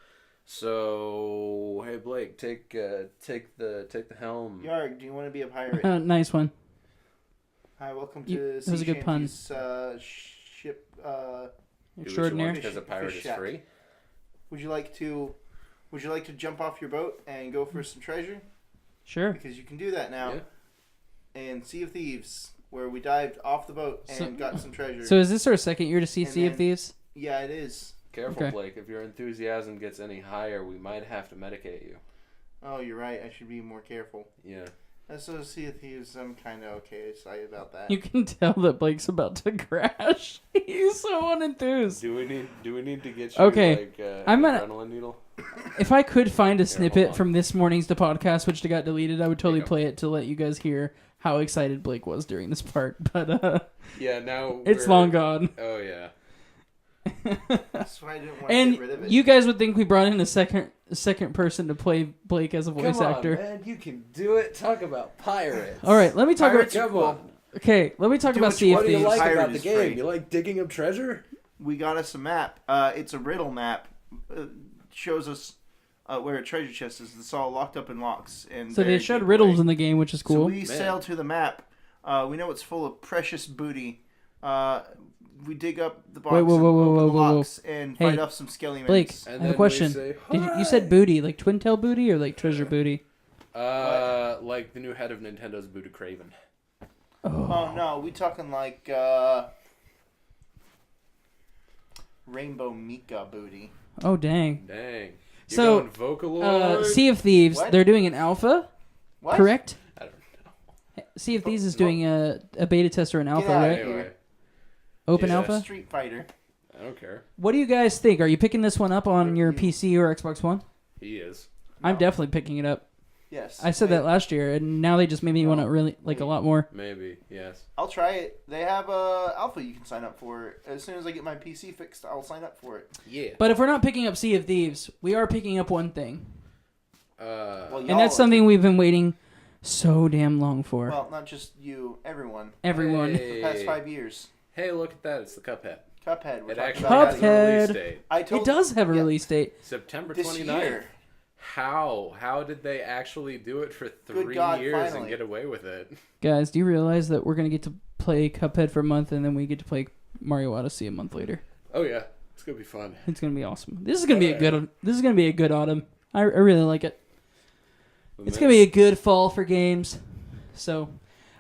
So, hey Blake, take the helm. Yarg, do you want to be a pirate? Nice one. Hi, welcome to That was a good pun. Ship extraordinaire. Because a pirate is free. Would you like to jump off your boat and go for some treasure? Sure. Because you can do that now. Yeah. And Sea of Thieves, where we dived off the boat and got some treasure. So is this our second year to see Sea of Thieves? Yeah, it is. Careful, Blake. If your enthusiasm gets any higher, we might have to medicate you. Oh, you're right. I should be more careful. Yeah. So Sea of Thieves, I'm kind of excited about that. You can tell that Blake's about to crash. He's so unenthused. Do we need to get you adrenaline needle? If I could find a snippet from this morning's podcast, which got deleted, I would totally play it to let you guys hear how excited Blake was during this part. But yeah, now it's long gone. Oh yeah. That's why I didn't want to get rid of it. You guys would think we brought in a second person to play Blake as a voice actor. Man, you can do it. Talk about pirates. All right, let me talk about. Come on. Okay, let me talk about Sea of Thieves. What do you like about the game? You like digging up treasure? We got us a map. It's a riddle map. Shows us where a treasure chest is. It's all locked up in locks. And so they showed riddles in the game, which is cool. So we sail to the map. We know it's full of precious booty. we dig up the box Wait, whoa, and whoa, whoa, open whoa, the whoa, box and Hey, fight off some skelly Blake, mates. I And have a then question. we say, You said booty, like Twin Tail booty or like treasure booty? like the new head of Nintendo's Buddha Craven. Oh no, we talking like Rainbow Mika booty. Oh, dang. Dang. You're So, going Vocaloid? Sea of Thieves, What? they're doing an alpha, What? correct? I don't know. Sea of Thieves is doing a beta test or an alpha, outta right? here. Anyway, Open Yeah. alpha? Street Fighter. I don't care. What do you guys think? Are you picking this one up on your PC or Xbox One? He is. I'm No. definitely picking it up. Yes. I said that last year, and now they just made me want to really, like, a lot more. Maybe, yes. I'll try it. They have a alpha you can sign up for. As soon as I get my PC fixed, I'll sign up for it. Yeah. But if we're not picking up Sea of Thieves, we are picking up one thing. Well, And that's something we've been waiting so damn long for. Well, not just you, everyone. Everyone. Hey. The past 5 years. Hey, look at that. It's the Cuphead. Cuphead. We're It talking actually about has that. a release Cuphead. date. I told It does have a yeah, release date. September this 29th. year. How did they actually do it for 3 God, years finally. and get away with it? Guys, do you realize that we're going to get to play Cuphead for a month, and then we get to play Mario Odyssey a month later? Oh yeah, it's gonna be fun. It's going to be awesome. This is going to be a good autumn. I really like it. It's going to be a good fall for games. So,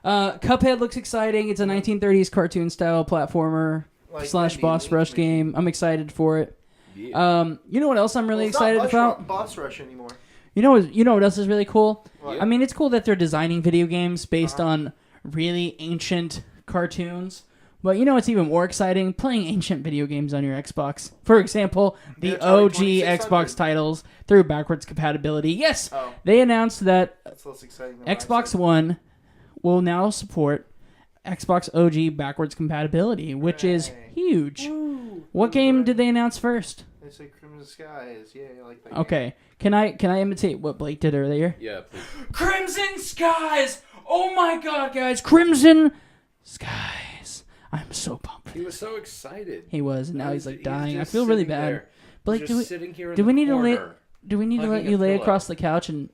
Cuphead looks exciting. It's a 1930s cartoon style platformer Like / boss rush game. I'm excited for it. Yeah. You know what else I'm really Well, it's excited not about? Boss Rush anymore. You know what else is really cool? What? I mean, it's cool that they're designing video games based on really ancient cartoons. But you know what's even more exciting? Playing ancient video games on your Xbox. For example, the The Atari OG 2600. Xbox titles through backwards compatibility. Yes, Oh, they announced that that's less exciting than what I Xbox said. One will now support Xbox OG backwards compatibility, which is Hooray. huge. Woo. What game did they announce first? They say Crimson Skies. Yeah, I like that. Okay, can I imitate what Blake did earlier? Yeah, please. Crimson Skies! Oh my god, guys, Crimson Skies! I'm so pumped. He was so excited. He was, and now he's He like was dying. I just feel really sitting bad. there. Blake, Just do we sitting here in do the we need to lay- corner. let hugging you a lay pillow. across the couch and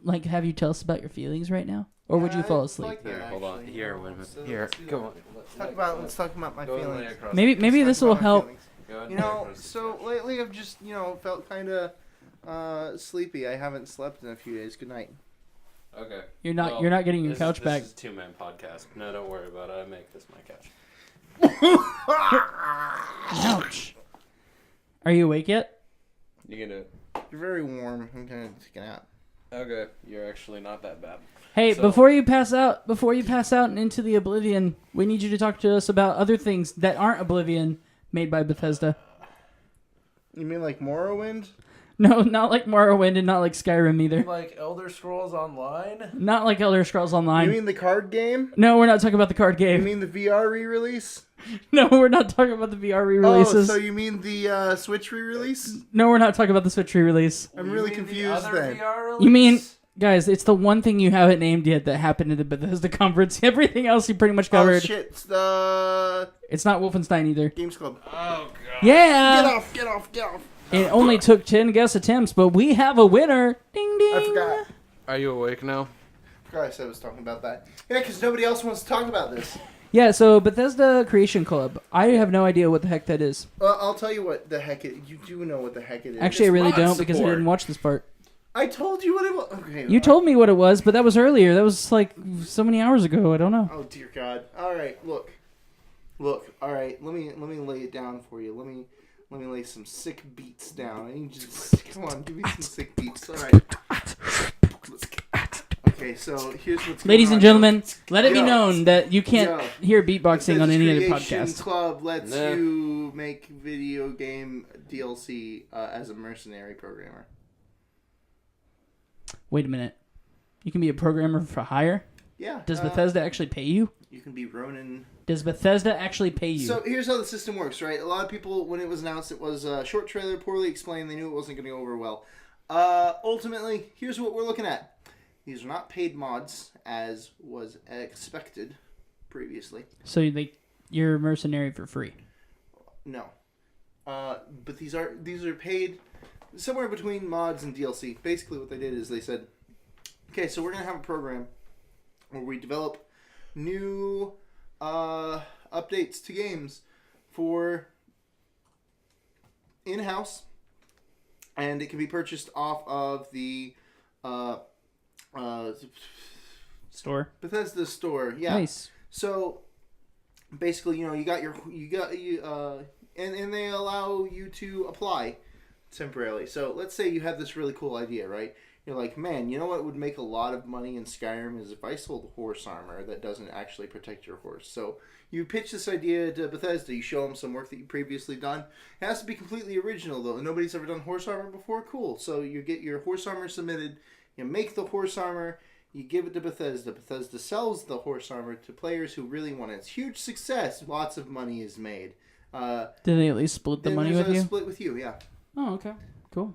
like have you tell us about your feelings right now, or would you Yeah, fall I asleep? like that, Here, hold on. actually. Here, wait a minute. So Here, let's do go that. on. Let's talk about my Go and lay feelings. across Maybe the- maybe Let's this talk will about my help. feelings. Go ahead You and lay know, across the so couch. lately I've just, felt kind of sleepy. I haven't slept in a few days. Good night. Okay. You're not Well, you're not getting your this couch is, back. This is a two-man podcast. No, don't worry about it. I make this my couch. Ouch. Are you awake yet? You can do it. You're very warm. I'm kind of taking out. Okay. You're actually not that bad. Hey, So- before you pass out and into the oblivion, we need you to talk to us about other things that aren't Oblivion made by Bethesda. You mean like Morrowind? No, not like Morrowind and not like Skyrim either. Like Elder Scrolls Online? Not like Elder Scrolls Online. You mean the card game? No, we're not talking about the card You game. mean the VR re-release? No, we're not talking about the VR re-releases. Oh, so you mean the Switch re-release? No, we're not talking about the Switch re-release. I'm really confused then. You mean, guys, it's the one thing you haven't named yet that happened at the Bethesda conference. Everything else you pretty much Oh covered. shit! It's the It's not Wolfenstein either. Games Club. Oh, God. Yeah! Get off! Get off! Get off! It only took 10 guess attempts, but we have a winner. Ding ding. I forgot. Are you awake now? I said I was talking about that. Yeah, because nobody else wants to talk about this. Yeah, so Bethesda Creation Club. I have no idea what the heck that is. I'll tell you what the heck it. You do know what the heck it is. Actually, I really mod don't because I support. didn't watch this part. I told you what it was. Okay. You told me what it was, but that was earlier. That was like so many hours ago. I don't know. Oh dear God! All right, look. All right, let me lay it down for you. Let me lay some sick beats down. I need you to come on, give me some sick beats. All right. Okay, so here's what's Ladies going and on. gentlemen, let it be Yo. known that you can't Yo. hear beatboxing on any other Creation podcast. Club lets Nah. you make video game DLC as a mercenary programmer. Wait a minute. You can be a programmer for hire? Yeah. Does Bethesda actually pay you? You can be Ronin. Does Bethesda actually pay you? So here's how the system works, right? A lot of people, when it was announced, it was a short trailer, poorly explained. They knew it wasn't going to go over well. Ultimately, here's what we're looking at. These are not paid mods, as was expected previously. So you're a mercenary for free. No. But these are paid somewhere between mods and DLC. Basically what they did is they said, okay, so we're going to have a program where we develop new updates to games for in-house, and it can be purchased off of the Store. Bethesda store. Yeah. Nice. So basically, you and they allow you to apply temporarily. So let's say you have this really cool idea, right? You're like, man, you know what would make a lot of money in Skyrim is if I sold horse armor that doesn't actually protect your horse. So you pitch this idea to Bethesda. You show them some work that you previously done. It has to be completely original, though. Nobody's ever done horse armor before. Cool. So you get your horse armor submitted. You make the horse armor. You give it to Bethesda. Bethesda sells the horse armor to players who really want it. It's huge success. Lots of money is made. Did they at least split the money with you? Split with you, yeah. Oh, okay. Cool.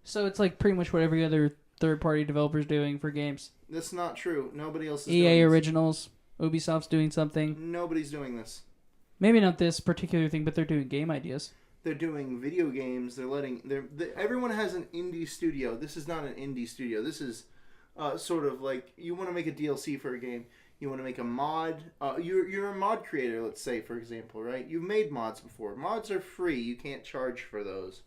So it's like pretty much what every other third-party developer's doing for games. That's not true. Nobody else is doing EA this. Originals, Ubisoft's doing something. Nobody's doing this. Maybe not this particular thing, but they're doing game ideas. They're doing video games. Everyone has an indie studio. This is not an indie studio. This is sort of like you want to make a DLC for a game. You want to make a mod. You're a mod creator, let's say, for example, right? You've made mods before. Mods are free. You can't charge for those.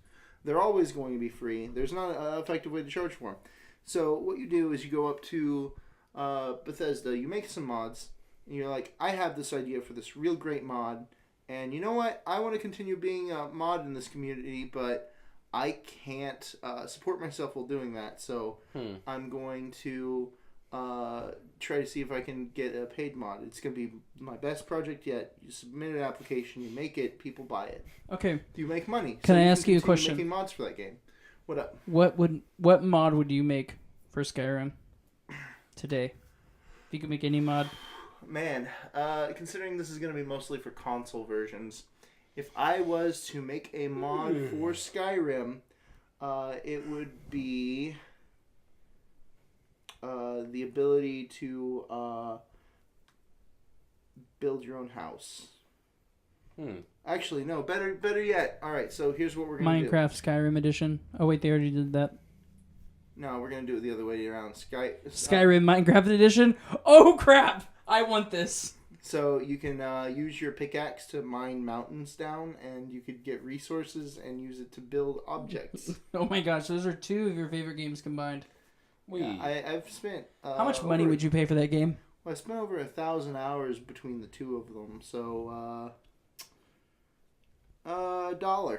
They're always going to be free. There's not an effective way to charge for them. So what you do is you go up to Bethesda. You make some mods. And you're like, I have this idea for this real great mod. And you know what? I want to continue being a mod in this community, but I can't support myself while doing that. So I'm going to try to see if I can get a paid mod. It's going to be my best project yet. You submit an application, you make it, people buy it. Okay. You make money. Can I ask you a question? Making mods for that game. What up? What mod would you make for Skyrim today? If you could make any mod. Man, considering this is going to be mostly for console versions, if I was to make a mod for Skyrim, it would be the ability to build your own house. Actually, no. Better yet. All right. So here's what we're gonna do. Minecraft Skyrim edition. Oh wait, they already did that. No, we're gonna do it the other way around. Skyrim Minecraft edition. Oh crap! I want this. So you can use your pickaxe to mine mountains down, and you could get resources and use it to build objects. Oh my gosh, those are two of your favorite games combined. I've spent. How much money would you pay for that game? Well, I spent over 1,000 hours between the two of them, so $1.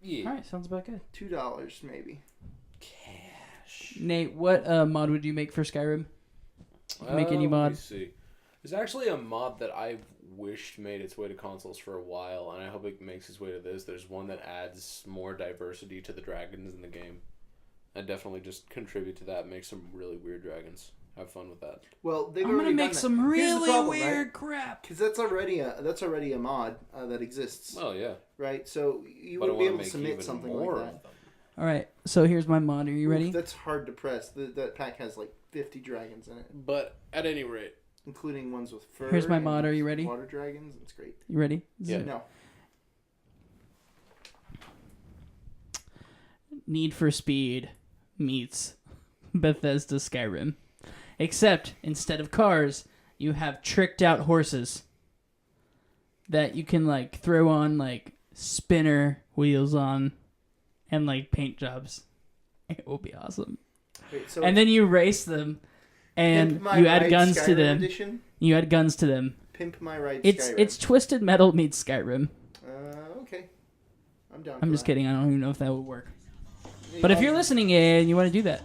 Yeah. All right, sounds about good. $2 maybe. Cash. Nate, what mod would you make for Skyrim? Make any mod. Let me see. There's actually a mod that I've wished made its way to consoles for a while, and I hope it makes its way to this. There's one that adds more diversity to the dragons in the game. I'd definitely just contribute to that, make some really weird dragons. Have fun with that. Well, they've I'm already gonna done make that. some Here's the really problem, weird right? crap. Because that's already a mod that exists, Oh yeah. right? So you But I would be wanna able to make submit even something more like of that. them. All right, so here's my mod. Are you ready? Oof, that's hard to press. That pack has like 50 dragons in it, But at any rate, including ones with fur. Here's my and mod. Are you ready? Water dragons. It's great. You ready? Yeah. No. Need for Speed meets Bethesda Skyrim. Except, instead of cars, you have tricked out horses that you can, like, throw on, like, spinner wheels on and, like, paint jobs. It will be awesome. Wait, so And then you race them, and Pimp My you add Ride guns to Skyrim them. Edition? You add guns to them. Pimp My Ride It's Skyrim. it's Twisted Metal meets Skyrim. Okay. I'm down. I'm for just that. kidding. I don't even know if that would work. But if you're listening and you want to do that,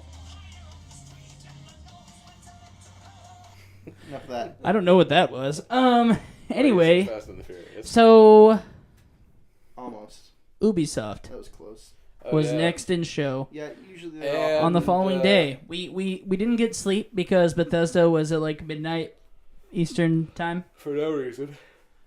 Enough of that. I don't know what that was. Anyway, Fast and the Furious. so Almost. Ubisoft That was close. Oh, was yeah. next in show. Yeah, usually they're And, On the following uh, day, we didn't get sleep because Bethesda was at like midnight Eastern time, For no reason.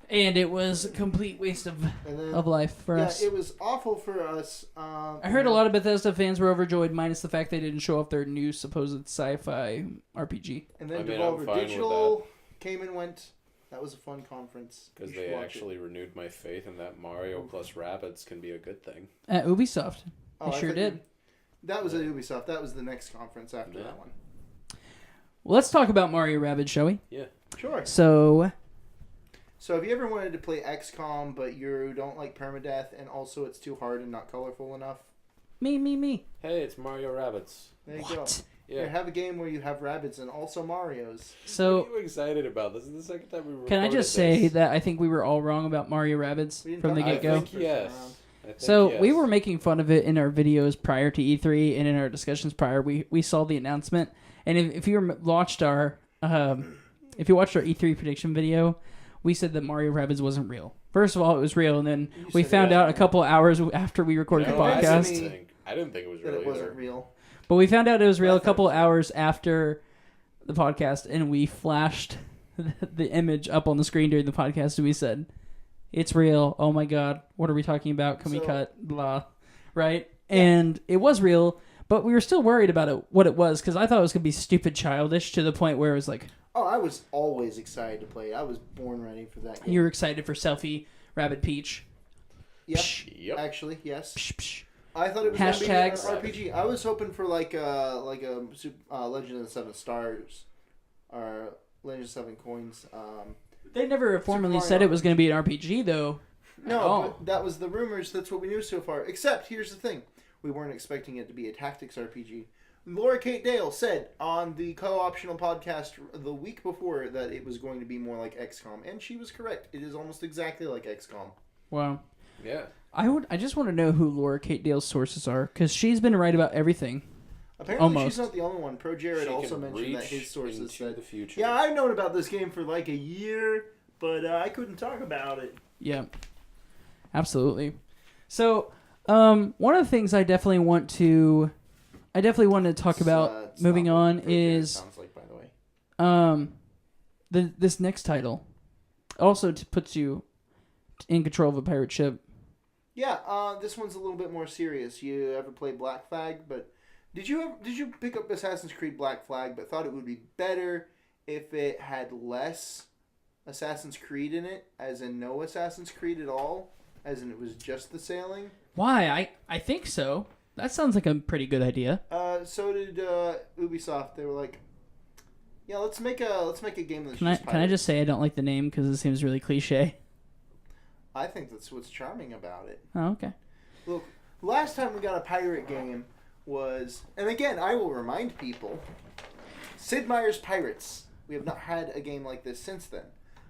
and it was a complete waste of and then, life for yeah, us. it was awful for us. I heard a lot of Bethesda fans were overjoyed, minus the fact they didn't show off their new supposed sci-fi RPG. And then I mean, I'm Devolver fine with Digital came and went. That was a fun conference. Because You should they watch actually renewed my faith in that Mario plus Rabbids can be a good thing. At Ubisoft, it. they I sure thought did. you- That was at Ubisoft. That was the next conference after Yeah. that one. Well, let's talk about Mario Rabbids, shall we? Yeah. Sure. So So have you ever wanted to play XCOM, but you don't like permadeath, and also it's too hard and not colorful enough? Me. Hey, it's Mario Rabbids. There you go. Yeah. Here, have a game where you have rabbits and also Marios. So, what are you excited about? This is the second time we recorded can I just say that I think we were all wrong about Mario Rabbids from the get-go? I think yes. So we were making fun of it in our videos prior to E3 and in our discussions prior. We saw the announcement, and if you watched our E3 prediction video, we said that Mario Rabbids wasn't real. First of all, it was real, and then we found out a couple hours after we recorded the podcast. I didn't think it was real. That it wasn't real. But we found out it was real a couple hours after the podcast, and we flashed the image up on the screen during the podcast, and we said, "It's real. Oh my god, what are we talking about? Can we cut? Blah." Right? Yeah. And it was real, but we were still worried about what it was, because I thought it was going to be stupid childish to the point where it was like... Oh, I was always excited to play it. I was born ready for that game. You were excited for Selfie Rabbit Peach. Yep. Actually, yes. Psh, psh. I thought it was going to be Hashtags. an RPG. I was hoping for like a Legend of the Seven Stars or Legend of Seven Coins. They never formally said it was going to be an RPG, though. No, but that was the rumors. That's what we knew so far. Except, here's the thing. We weren't expecting it to be a tactics RPG. Laura Kate Dale said on the co-optional podcast the week before that it was going to be more like XCOM. And she was correct. It is almost exactly like XCOM. Wow. Yeah. I just want to know who Laura Kate Dale's sources are, because she's been right about everything. Apparently she's not the only one. Pro Jared also mentioned that his sources said the future. Yeah, I've known about this game for like a year, but I couldn't talk about it. Yeah. Absolutely. So, one of the things I definitely want to talk about moving on is sounds like, by the way. this next title also puts you in control of a pirate ship. Yeah, this one's a little bit more serious. You ever play Black Flag? But did you pick up Assassin's Creed Black Flag, but thought it would be better if it had less Assassin's Creed in it, as in no Assassin's Creed at all, as in it was just the sailing? Why? I think so. That sounds like a pretty good idea. So did Ubisoft. They were like, yeah, let's make a game that's Can I just say I don't like the name because it seems really cliche? I think that's what's charming about it. Oh, okay. Look, last time we got a pirate game was, and again, I will remind people, Sid Meier's Pirates. We have not had a game like this since then.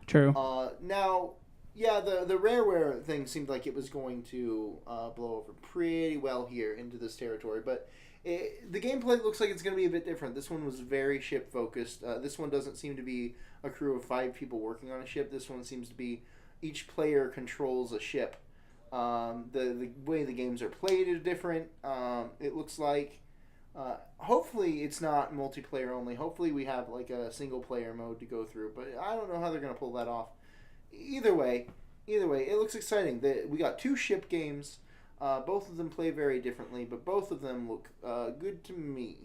True. Now, yeah, the Rareware thing seemed like it was going to blow over pretty well here into this territory, but the gameplay looks like it's going to be a bit different. This one was very ship-focused. This one doesn't seem to be a crew of 5 people working on a ship. This one seems to be each player controls a ship. The way the games are played is different. It looks like hopefully it's not multiplayer only. Hopefully we have like a single player mode to go through, but I don't know how they're going to pull that off. Either way, it looks exciting. We got 2 ship games. Both of them play very differently, but both of them look good to me.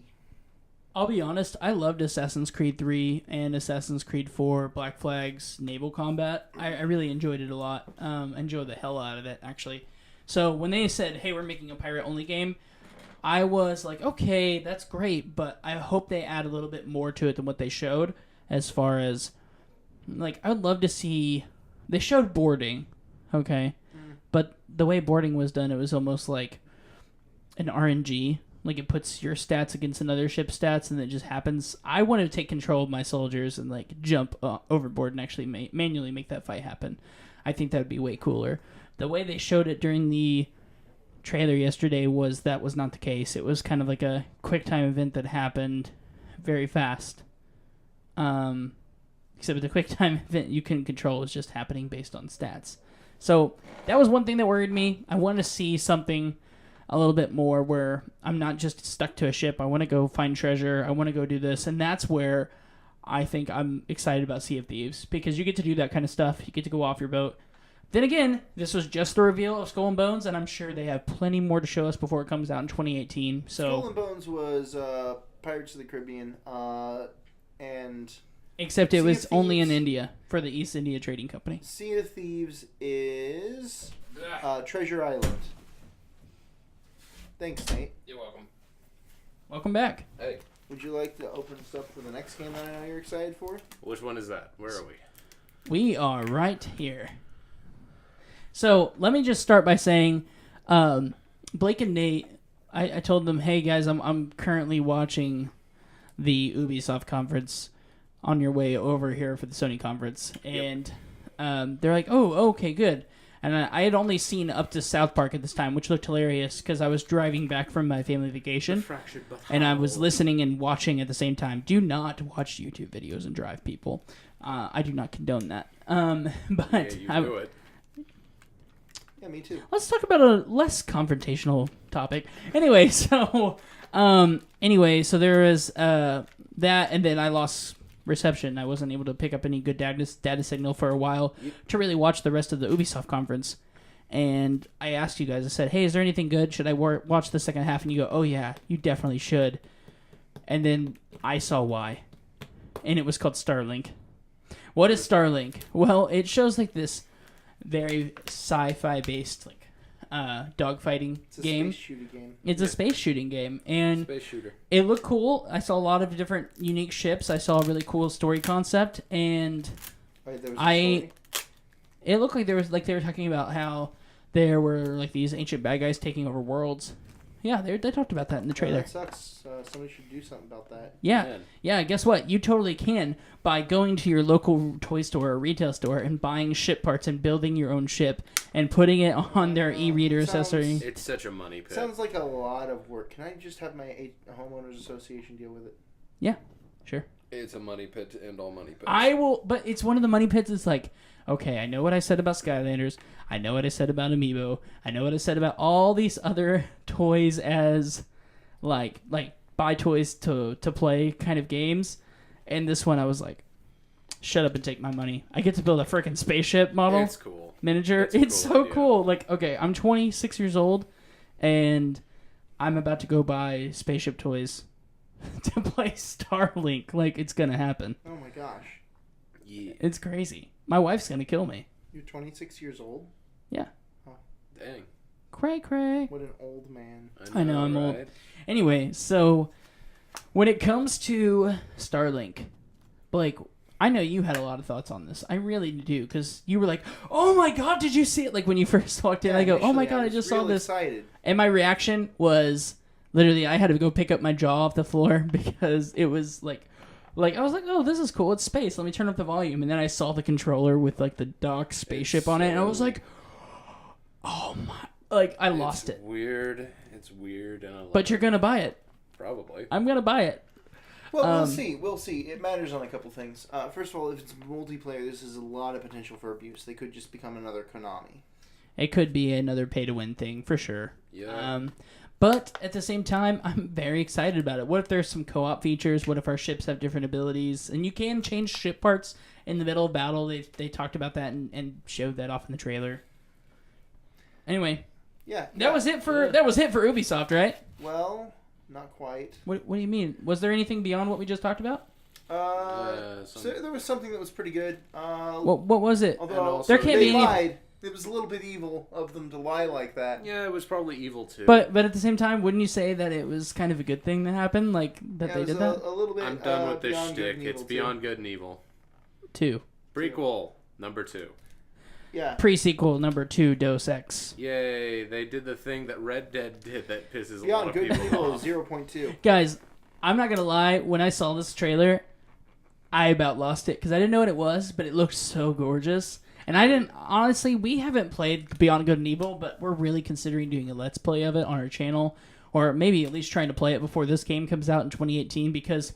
I'll be honest, I loved Assassin's Creed 3 and Assassin's Creed 4 Black Flag's naval combat. I really enjoyed it a lot. Enjoyed the hell out of it, actually. So when they said, hey, we're making a pirate-only game, I was like, okay, that's great, but I hope they add a little bit more to it than what they showed, as far as, like, I would love to see... They showed boarding, okay? But the way boarding was done, it was almost like an RNG. Like, it puts your stats against another ship's stats, and it just happens. I want to take control of my soldiers and, like, jump overboard and actually manually make that fight happen. I think that would be way cooler. The way they showed it during the trailer yesterday was not the case. It was kind of like a quick-time event that happened very fast. Except with the quick-time event you can control is just happening based on stats. So that was one thing that worried me. I wanted to see something a little bit more where I'm not just stuck to a ship. I want to go find treasure. I want to go do this. And that's where I think I'm excited about Sea of Thieves, because you get to do that kind of stuff. You get to go off your boat. Then again, this was just the reveal of Skull and Bones, and I'm sure they have plenty more to show us before it comes out in 2018. So Skull and Bones was Pirates of the Caribbean, and... Except it was only in India for the East India Trading Company. Sea of Thieves is Treasure Island. Thanks, Nate. You're welcome. Welcome back. Hey. Would you like to open stuff for the next game that I know you're excited for? Which one is that? Where are we? We are right here. So let me just start by saying, Blake and Nate, I told them, hey guys, I'm currently watching the Ubisoft conference on your way over here for the Sony conference, and they're like, oh, okay, good. And I had only seen up to South Park at this time, which looked hilarious because I was driving back from my family vacation, and I was listening and watching at the same time. Do not watch YouTube videos and drive, people. I do not condone that. But yeah, you do it. Yeah, me too. Let's talk about a less confrontational topic. Anyway, so there was that, and then I lost reception. I wasn't able to pick up any good data signal for a while to really watch the rest of the Ubisoft conference. And I asked you guys, I said, hey, is there anything good? Should I watch the second half? And you go, oh yeah, you definitely should. And then I saw why. And it was called Starlink. What is Starlink? Well, it shows like this very sci-fi based dogfighting game. Space shooting game. It's a space shooting game, and Space shooter. it looked cool. I saw a lot of different unique ships. I saw a really cool story concept, and Wait, there was a story? it looked like they were talking about how there were like these ancient bad guys taking over worlds. Yeah, they talked about that in the trailer. That sucks. Somebody should do something about that. Yeah. Guess what? You totally can by going to your local toy store or retail store and buying ship parts and building your own ship and putting it on their e-reader accessory. It's such a money pit. Sounds like a lot of work. Can I just have my homeowners association deal with it? Yeah, sure. It's a money pit to end all money pits. I will, but it's one of the money pits. It's like, okay, I know what I said about Skylanders. I know what I said about Amiibo. I know what I said about all these other toys as, like buy toys to play kind of games. And this one, I was like, shut up and take my money. I get to build a freaking spaceship model. It's cool. Miniature. It's so cool. Like, okay, I'm 26 years old, and I'm about to go buy spaceship toys to play Starlink. Like, it's gonna happen. Oh my gosh. Yeah. It's crazy. My wife's gonna kill me. You're 26 years old? Yeah. Oh. Dang. Cray. What an old man. I know, I'm right? old. Anyway, so when it comes to Starlink, Blake, I know you had a lot of thoughts on this. I really do, because you were like, oh my god, did you see it? Like, when you first walked in, I go, oh my god, I just saw this. Excited. And my reaction was, literally, I had to go pick up my jaw off the floor, because it was like I was like, oh, this is cool. It's space. Let me turn up the volume. And then I saw the controller with, like, the dock spaceship on it, and I was like, oh my. Like, I lost it. It's weird. And I love But you're going to buy it. Probably. I'm going to buy it. Well, we'll see. It matters on a couple things. First of all, if it's multiplayer, this is a lot of potential for abuse. They could just become another Konami. It could be another pay-to-win thing, for sure. Yeah. But at the same time, I'm very excited about it. What if there's some co-op features? What if our ships have different abilities? And you can change ship parts in the middle of battle. They talked about that and showed that off in the trailer. Anyway, that was it for Ubisoft, right? Well, not quite. What do you mean? Was there anything beyond what we just talked about? So there was something that was pretty good. What was it? Although there can't they be any. lied. It was a little bit evil of them to lie like that. Yeah, it was probably evil too. But at the same time, wouldn't you say that it was kind of a good thing that happened? Like that they did that? A little bit. I'm done with this Beyond Good shtick. and It's Evil Beyond Good and Evil. 2. Prequel number 2. Yeah. Pre-sequel number 2, Deus Ex. Yay! They did the thing that Red Dead did that pisses a lot Beyond of Good and people Evil off. is 0.2. Guys, I'm not gonna lie. When I saw this trailer, I about lost it because I didn't know what it was, but it looked so gorgeous. And I didn't, honestly, we haven't played Beyond Good and Evil, but we're really considering doing a Let's Play of it on our channel. Or maybe at least trying to play it before this game comes out in 2018 because,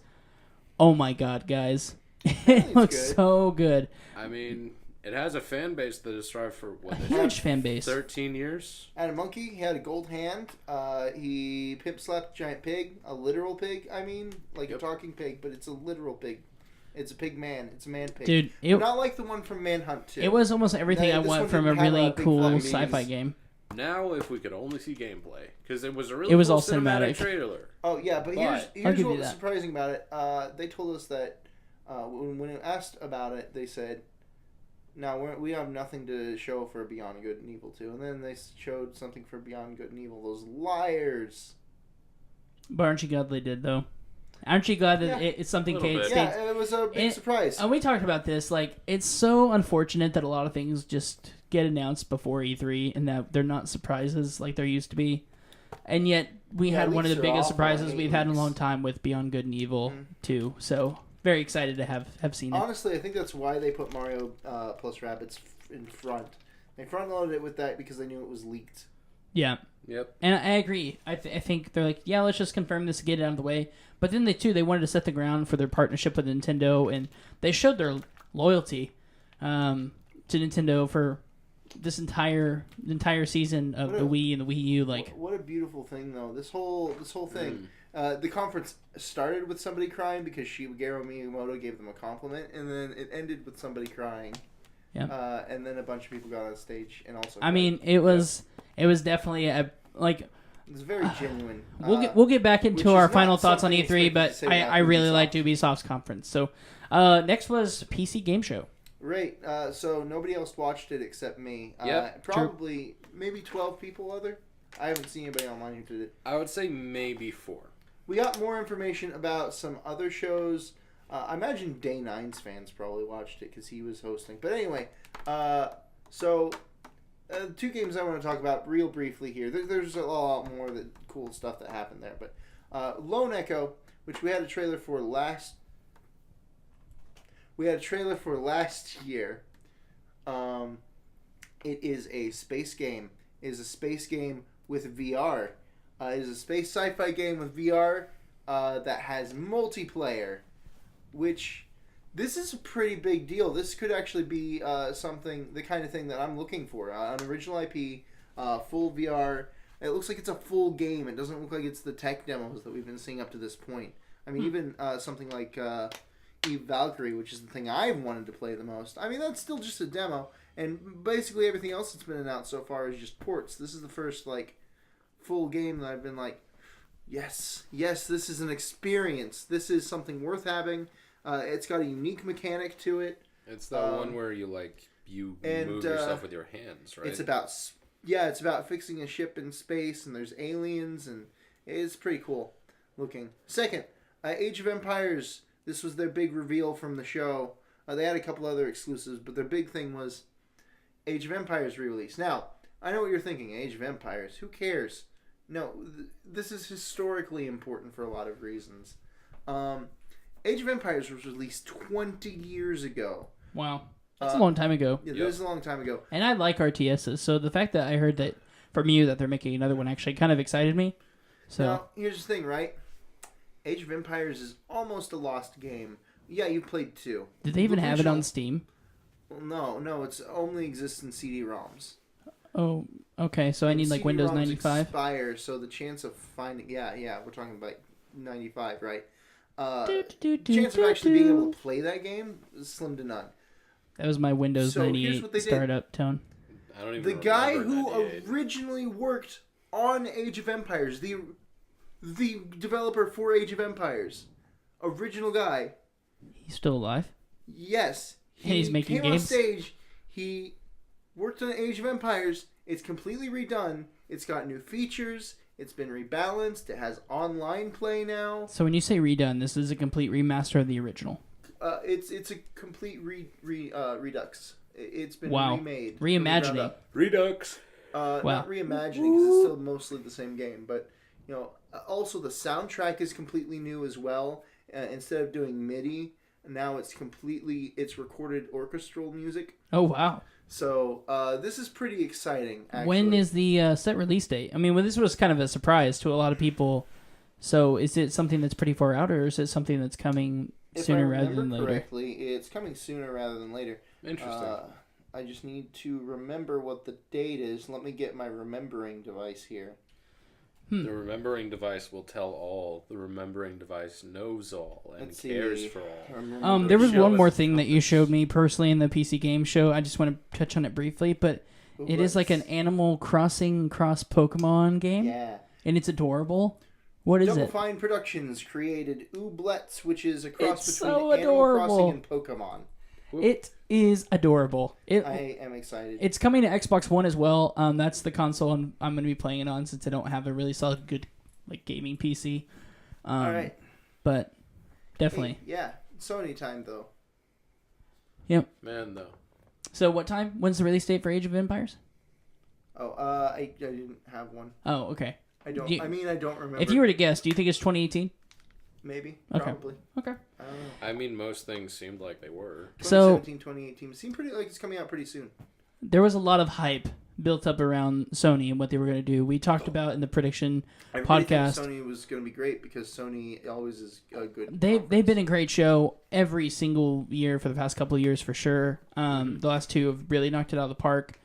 oh my god, guys. It looks good. so good. I mean, it has a fan base that has strived for, what, Huge fan base. 13 years? And a monkey, he had a gold hand. He pimp slapped a giant pig. A literal pig, I mean. Like a talking pig, but it's a literal pig. It's a pig man. It's a man pig. Dude, not like the one from Manhunt 2. it was almost everything I This want one from a didn't have really a big cool fluffy sci-fi knees. game. Now, if we could only see gameplay, because it was a really It was cool all cinematic. trailer. Oh, yeah, but I'll here's give what you was that. surprising about it. They told us that when asked about it, they said, no, we have nothing to show for Beyond Good and Evil 2. And then they showed something for Beyond Good and Evil. Those liars. But aren't you glad they did, though? Aren't you glad that Yeah. it's something A little Cade bit. states? Yeah, it was a big surprise. And we talked about this. Like, it's so unfortunate that a lot of things just get announced before E3 and that they're not surprises like there used to be. And yet, we had one of the leaks are biggest awful. surprises I hate we've had in a leaks. long time with Beyond Good and Evil, too. So, very excited to have seen it. Honestly, I think that's why they put Mario plus Rabbids in front. They front-loaded it with that because they knew it was leaked. Yeah. Yep. And I agree. I think they're like, yeah, let's just confirm this and get it out of the way. But then they wanted to set the ground for their partnership with Nintendo, and they showed their loyalty to Nintendo for this entire season of the Wii and the Wii U. Like, what a beautiful thing, though. This whole thing. The conference started with somebody crying because Shigeru Miyamoto gave them a compliment, and then it ended with somebody crying. Yeah. And then a bunch of people got on stage and also. I mean, it was definitely it's very genuine. We'll get back into which our is not final thoughts on something E3, expected but to say I about really Ubisoft. liked Ubisoft's conference. So next was PC Game Show. Right. So nobody else watched it except me. Yep. Probably maybe 12 people other. I haven't seen anybody online who did it. I would say maybe 4. We got more information about some other shows. I imagine Day 9's fans probably watched it because he was hosting. But anyway, so 2 games I want to talk about real briefly here. There's a lot more cool stuff that happened there. But Lone Echo, which we had a trailer for last year. It is a space game. It is a space game with VR. It is a space sci-fi game with VR that has multiplayer, which this is a pretty big deal. This could actually be the kind of thing that I'm looking for. An original IP, full VR. It looks like it's a full game. It doesn't look like it's the tech demos that we've been seeing up to this point. I mean, even something like Eve Valkyrie, which is the thing I've wanted to play the most. I mean, that's still just a demo, and basically everything else that's been announced so far is just ports. This is the first full game that I've been like, yes, this is an experience. This is something worth having. It's got a unique mechanic to it. It's that one where you move yourself with your hands, right? It's about fixing a ship in space, and there's aliens, and it's pretty cool looking. Second, Age of Empires. This was their big reveal from the show. They had a couple other exclusives, but their big thing was Age of Empires re-release. Now, I know what you're thinking. Age of Empires. Who cares? No, this is historically important for a lot of reasons. Age of Empires was released 20 years ago. Wow. That's a long time ago. Yeah, that was a long time ago. And I like RTSs, so the fact that I heard that from you that they're making another one actually kind of excited me. So Now, here's the thing, right? Age of Empires is almost a lost game. Yeah, you played 2. did they even have it on Steam? Well, no, it only exists in CD-ROMs. Oh, okay. So I need Windows CD-ROMs 95. expire, so the chance of finding... Yeah, we're talking about 95, right? Chance of actually being able to play that game is slim to none. That was my Windows So, here's 98 what they did. startup tone. I don't even The guy who 98. originally worked on Age of Empires, the developer for Age of Empires, original guy, He's still alive? yes, He's making came on games? stage. He worked on Age of Empires. It's completely redone. It's got new features. It's been rebalanced. It has online play now. So when you say redone, this is a complete remaster of the original. It's a complete redux. It's been Wow. remade. Reimagining. Redux. Not reimagining because it's still mostly the same game, but also the soundtrack is completely new as well. Instead of doing MIDI, now it's recorded orchestral music. Oh, wow. So this is pretty exciting. Actually. When is the set release date? I mean, this was kind of a surprise to a lot of people. So is it something that's pretty far out, or is it something that's coming sooner rather than later? Correctly, it's coming sooner rather than later. Interesting. I just need to remember what the date is. Let me get my remembering device here. The remembering device will tell all. The remembering device knows all and Let's see. cares for all. There was Show one us more the thing that you showed me personally in the PC game show. I just want to touch on it briefly, but it is like an Animal Crossing cross Pokemon game, Yeah. and it's adorable. What is Double it? Fine Productions created Ooblets, which is a cross It's between so Animal adorable. Crossing and Pokemon. It is adorable. I am excited. It's coming to Xbox One as well. That's the console I'm going to be playing it on since I don't have a really solid good gaming PC. All right. but definitely. Hey, yeah, Sony time though. Yep. Man, though. So what time? When's the release date for Age of Empires? Oh, I didn't have one. Oh, okay. I don't. Do you- I mean, I don't remember. If you were to guess, do you think it's 2018? Maybe. Okay. Probably. Okay. I don't know. I mean, most things seemed like they were. So 2017, 2018. It seemed pretty like it's coming out pretty soon. there was a lot of hype built up around Sony and what they were going to do. We talked about in the prediction Everybody podcast. thinks Sony was going to be great because Sony always is a good. They've been a great show every single year for the past couple of years for sure. The last two have really knocked it out of the park.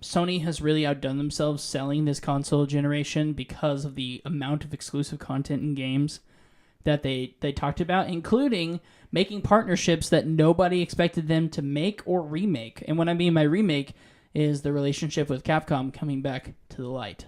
Sony has really outdone themselves selling this console generation because of the amount of exclusive content in games that they talked about, including making partnerships that nobody expected them to make or remake. And what I mean by remake is the relationship with Capcom coming back to the light.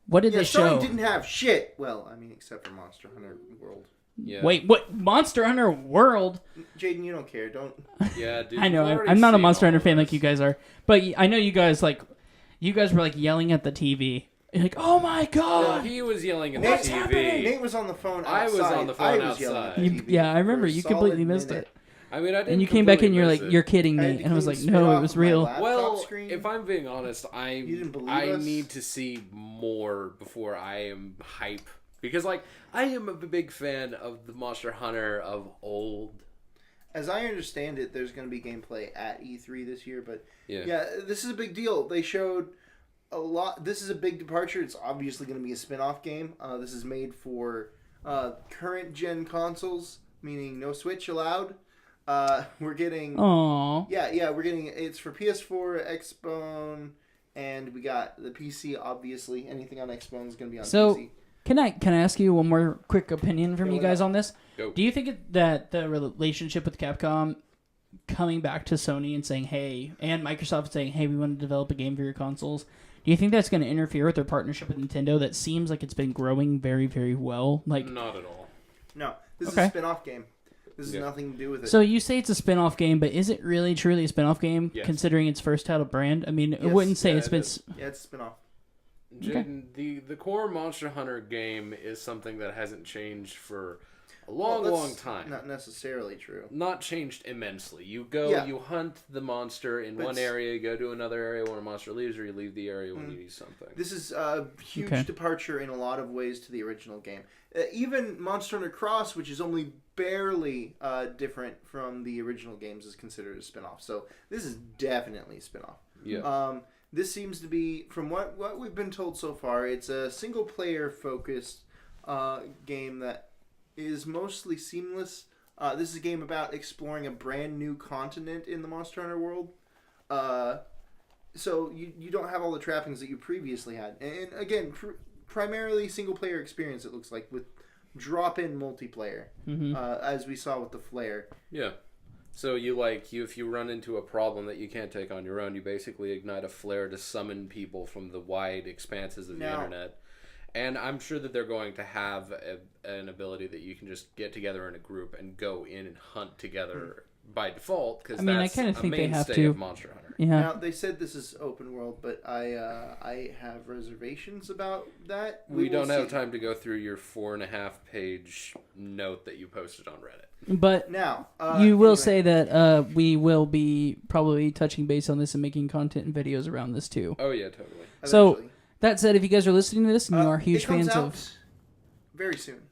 What did they show? Sony didn't have shit. Well, I mean, except for Monster Hunter World. Yeah. Wait, what? Monster Hunter World? Jaden, you don't care, don't. Yeah, dude. I know. we've already I'm not a seen Monster all Hunter of fan like this. you guys are, but I know you guys were like yelling at the TV. You're like, oh my Well, god! he was yelling at What's the TV. happening? Nate was on the phone I outside. was on the phone I was yelling at outside. the You- TV yeah, I remember. for a You completely solid missed minute. it, I mean, I didn't. and you came back in. You're like, completely you're miss it. kidding I had me, to and I was like, spit no, off it was my real. laptop Well, screen. if I'm being honest, You didn't believe I us? need to see more before I am hype. Because, like, I am a big fan of the Monster Hunter of old. As I understand it, there's going to be gameplay at E3 this year, but Yeah. yeah, this is a big deal. They showed a lot. This is a big departure. It's obviously going to be a spin-off game. This is made for current gen consoles, meaning no Switch allowed. We're getting Aww. yeah, we're getting it's for PS4, Xbone, and we got the PC. Obviously, anything on Xbone is going to be on So- PC. Can I ask you one more quick opinion from Go you guys ahead. on this? Go. Do you think that the relationship with Capcom coming back to Sony and saying, hey, and Microsoft saying, hey, we want to develop a game for your consoles, do you think that's going to interfere with their partnership with Nintendo that seems like it's been growing very, very well? Like, Not at all. No, this is Okay. a spin-off game. This has Yeah. nothing to do with it. so you say it's a spin-off game, but is it really truly a spin-off game Yes. considering its first title brand? I mean, I Yes. wouldn't say Yeah, it's it been... is. yeah, it's a spin-off. Jaden, the core Monster Hunter game is something that hasn't changed for a long, Well, long that's time. Not necessarily true. Not changed immensely. You go, Yeah. you hunt the monster in But one it's- area, you go to another area when a monster leaves, or you leave the area when you need something. This is a huge Okay. departure in a lot of ways to the original game. Even Monster Hunter Cross, which is only barely different from the original games, is considered a spin-off. So this is definitely a spin-off. Yeah. This seems to be, from what we've been told so far, it's a single-player focused game that is mostly seamless. This is a game about exploring a brand new continent in the Monster Hunter world. So you don't have all the trappings that you previously had. And again, primarily single-player experience, it looks like, with drop-in multiplayer, as we saw with the Flare. Yeah. So if you run into a problem that you can't take on your own, you basically ignite a flare to summon people from the wide expanses of the Now- internet. And I'm sure that they're going to have an ability that you can just get together in a group and go in and hunt together by default, because I mean, I that's kinda a think they have mainstay to. of Monster Hunter. Yeah. Now, they said this is open world, but I have reservations about that. We will don't have see. time to go through your 4.5-page note that you posted on Reddit. But Now, you will anyway, say that we will be probably touching base on this and making content and videos around this too. Oh yeah, totally. So- eventually. That said, if you guys are listening to this and you are huge it comes fans out of very soon,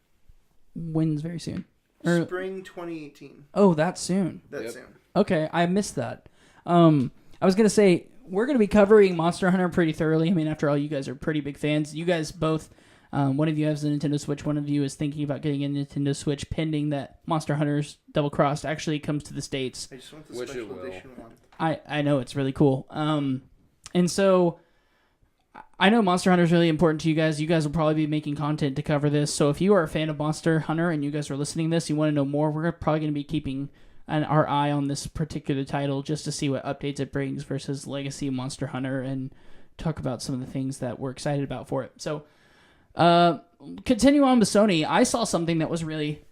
wins very soon. Or, spring 2018. oh, that's soon. That's Yep. soon. Okay, I missed that. I was gonna say we're gonna be covering Monster Hunter pretty thoroughly. I mean, after all, you guys are pretty big fans. You guys both, one of you has a Nintendo Switch. One of you is thinking about getting a Nintendo Switch, pending that Monster Hunter's Double Crossed actually comes to the States. I just want the Which it special will. edition one. I know it's really cool. And so I know Monster Hunter is really important to you guys. You guys will probably be making content to cover this. So if you are a fan of Monster Hunter and you guys are listening to this, you want to know more, we're probably going to be keeping our eye on this particular title just to see what updates it brings versus Legacy Monster Hunter and talk about some of the things that we're excited about for it. So continue on with Sony. I saw something that was really,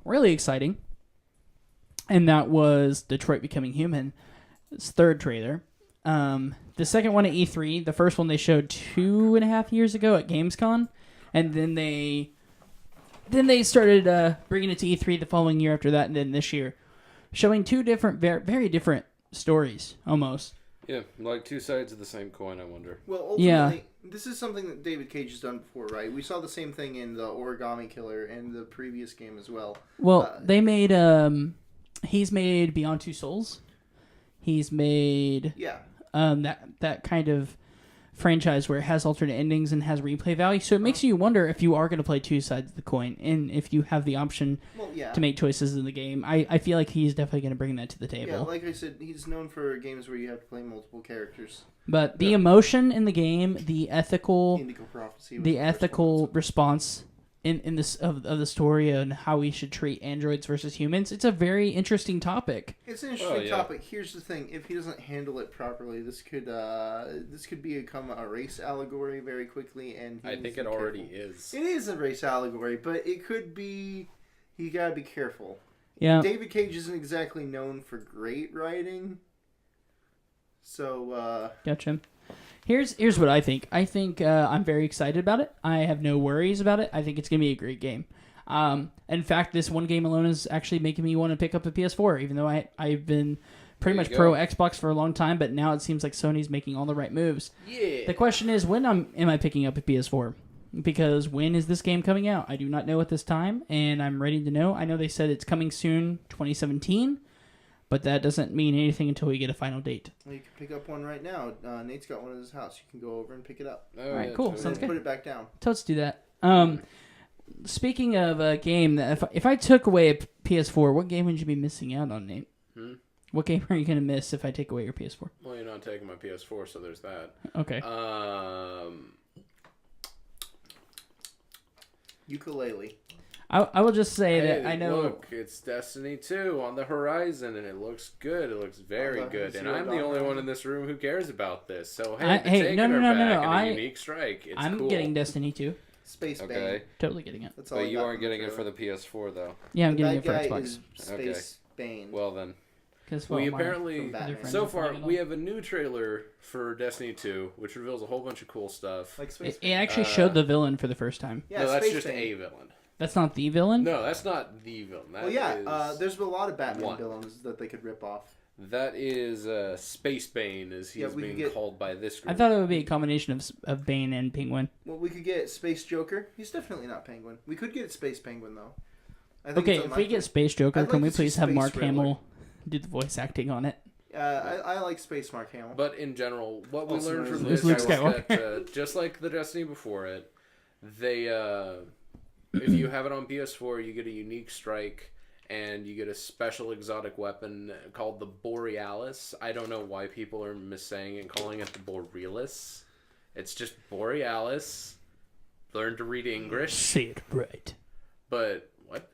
really exciting, and that was Detroit Becoming Human. Its third trailer. The second one at E3. The first one they showed 2.5 years ago at Gamescom, and then they then they started bringing it to E3 the following year after that, and then this year, showing two different, very different stories, almost. Yeah, like two sides of the same coin, I wonder. Well, ultimately, this is something that David Cage has done before, right? We saw the same thing in the Origami Killer and the previous game as well. Well, they made, he's made Beyond Two Souls. He's made that kind of franchise where it has alternate endings and has replay value. So it makes you wonder if you are going to play two sides of the coin, and if you have the option to make choices in the game. I feel like he's definitely going to bring that to the table. Yeah, like I said, he's known for games where you have to play multiple characters. But the emotion in the game, the ethical Indigo Prophecy was the ethical response in this of the story and how we should treat androids versus humans, it's a very interesting topic. It's an interesting topic. Here's the thing: if he doesn't handle it properly, this could become a race allegory very quickly. And I think it already is. It is a race allegory, but it could be. You gotta be careful. Yeah. David Cage isn't exactly known for great writing, so. Gotcha. Here's what I think. I think I'm very excited about it. I have no worries about it. I think it's going to be a great game. In fact, this one game alone is actually making me want to pick up a PS4, even though I've been pretty much pro Xbox for a long time, but now it seems like Sony's making all the right moves. Yeah. The question is, when am I picking up a PS4? Because when is this game coming out? I do not know at this time, and I'm ready to know. I know they said it's coming soon, 2017. But that doesn't mean anything until we get a final date. Well, you can pick up one right now. Nate's got one in his house. You can go over and pick it up. All right, cool. And Sounds good. Put it back down. Let's do that. Speaking of a game, that if I took away a PS4, what game would you be missing out on, Nate? What game are you going to miss if I take away your PS4? Well, you're not taking my PS4, so there's that. Okay. Ukulele. I will just say that I know. Look, it's Destiny 2 on the horizon, and it looks good. It looks very good, and I'm the only one in this room who cares about this. So hey, no, a unique strike. It's I'm cool. getting Destiny 2. Space Bane. Okay. Totally getting it. That's all But you aren't getting it for the PS4, though. Yeah, I'm getting it for guy Xbox. Is Space Bane. Well then. Well, We apparently, so far, we we have a new trailer for Destiny 2, which reveals a whole bunch of cool stuff. Like Space It Bane. actually showed the villain for the first time. Yeah, No, that's Space just Bane. a villain. That's not the villain? No, that's not the villain. That Well, yeah, is- there's a lot of Batman one. villains that they could rip off. That is Space Bane, as he's we could being get- called by this group. I thought it would be a combination of Bane and Penguin. Well, we could get Space Joker. He's definitely not Penguin. We could get Space Penguin, though. I think Okay, it's if we unlikely. get Space Joker, I'd can like we to see please have Space Mark Riddler. Hamill do the voice acting on it? I like Space Mark Hamill. But in general, what we Also learned known from as this Luke is Skywalker. that, just like the Destiny before it, they, if you have it on PS4, you get a unique strike, and you get a special exotic weapon called the Borealis. I don't know why people are missaying and calling it the Borealis. It's just Borealis. Learn to read English. Say it right. But, what?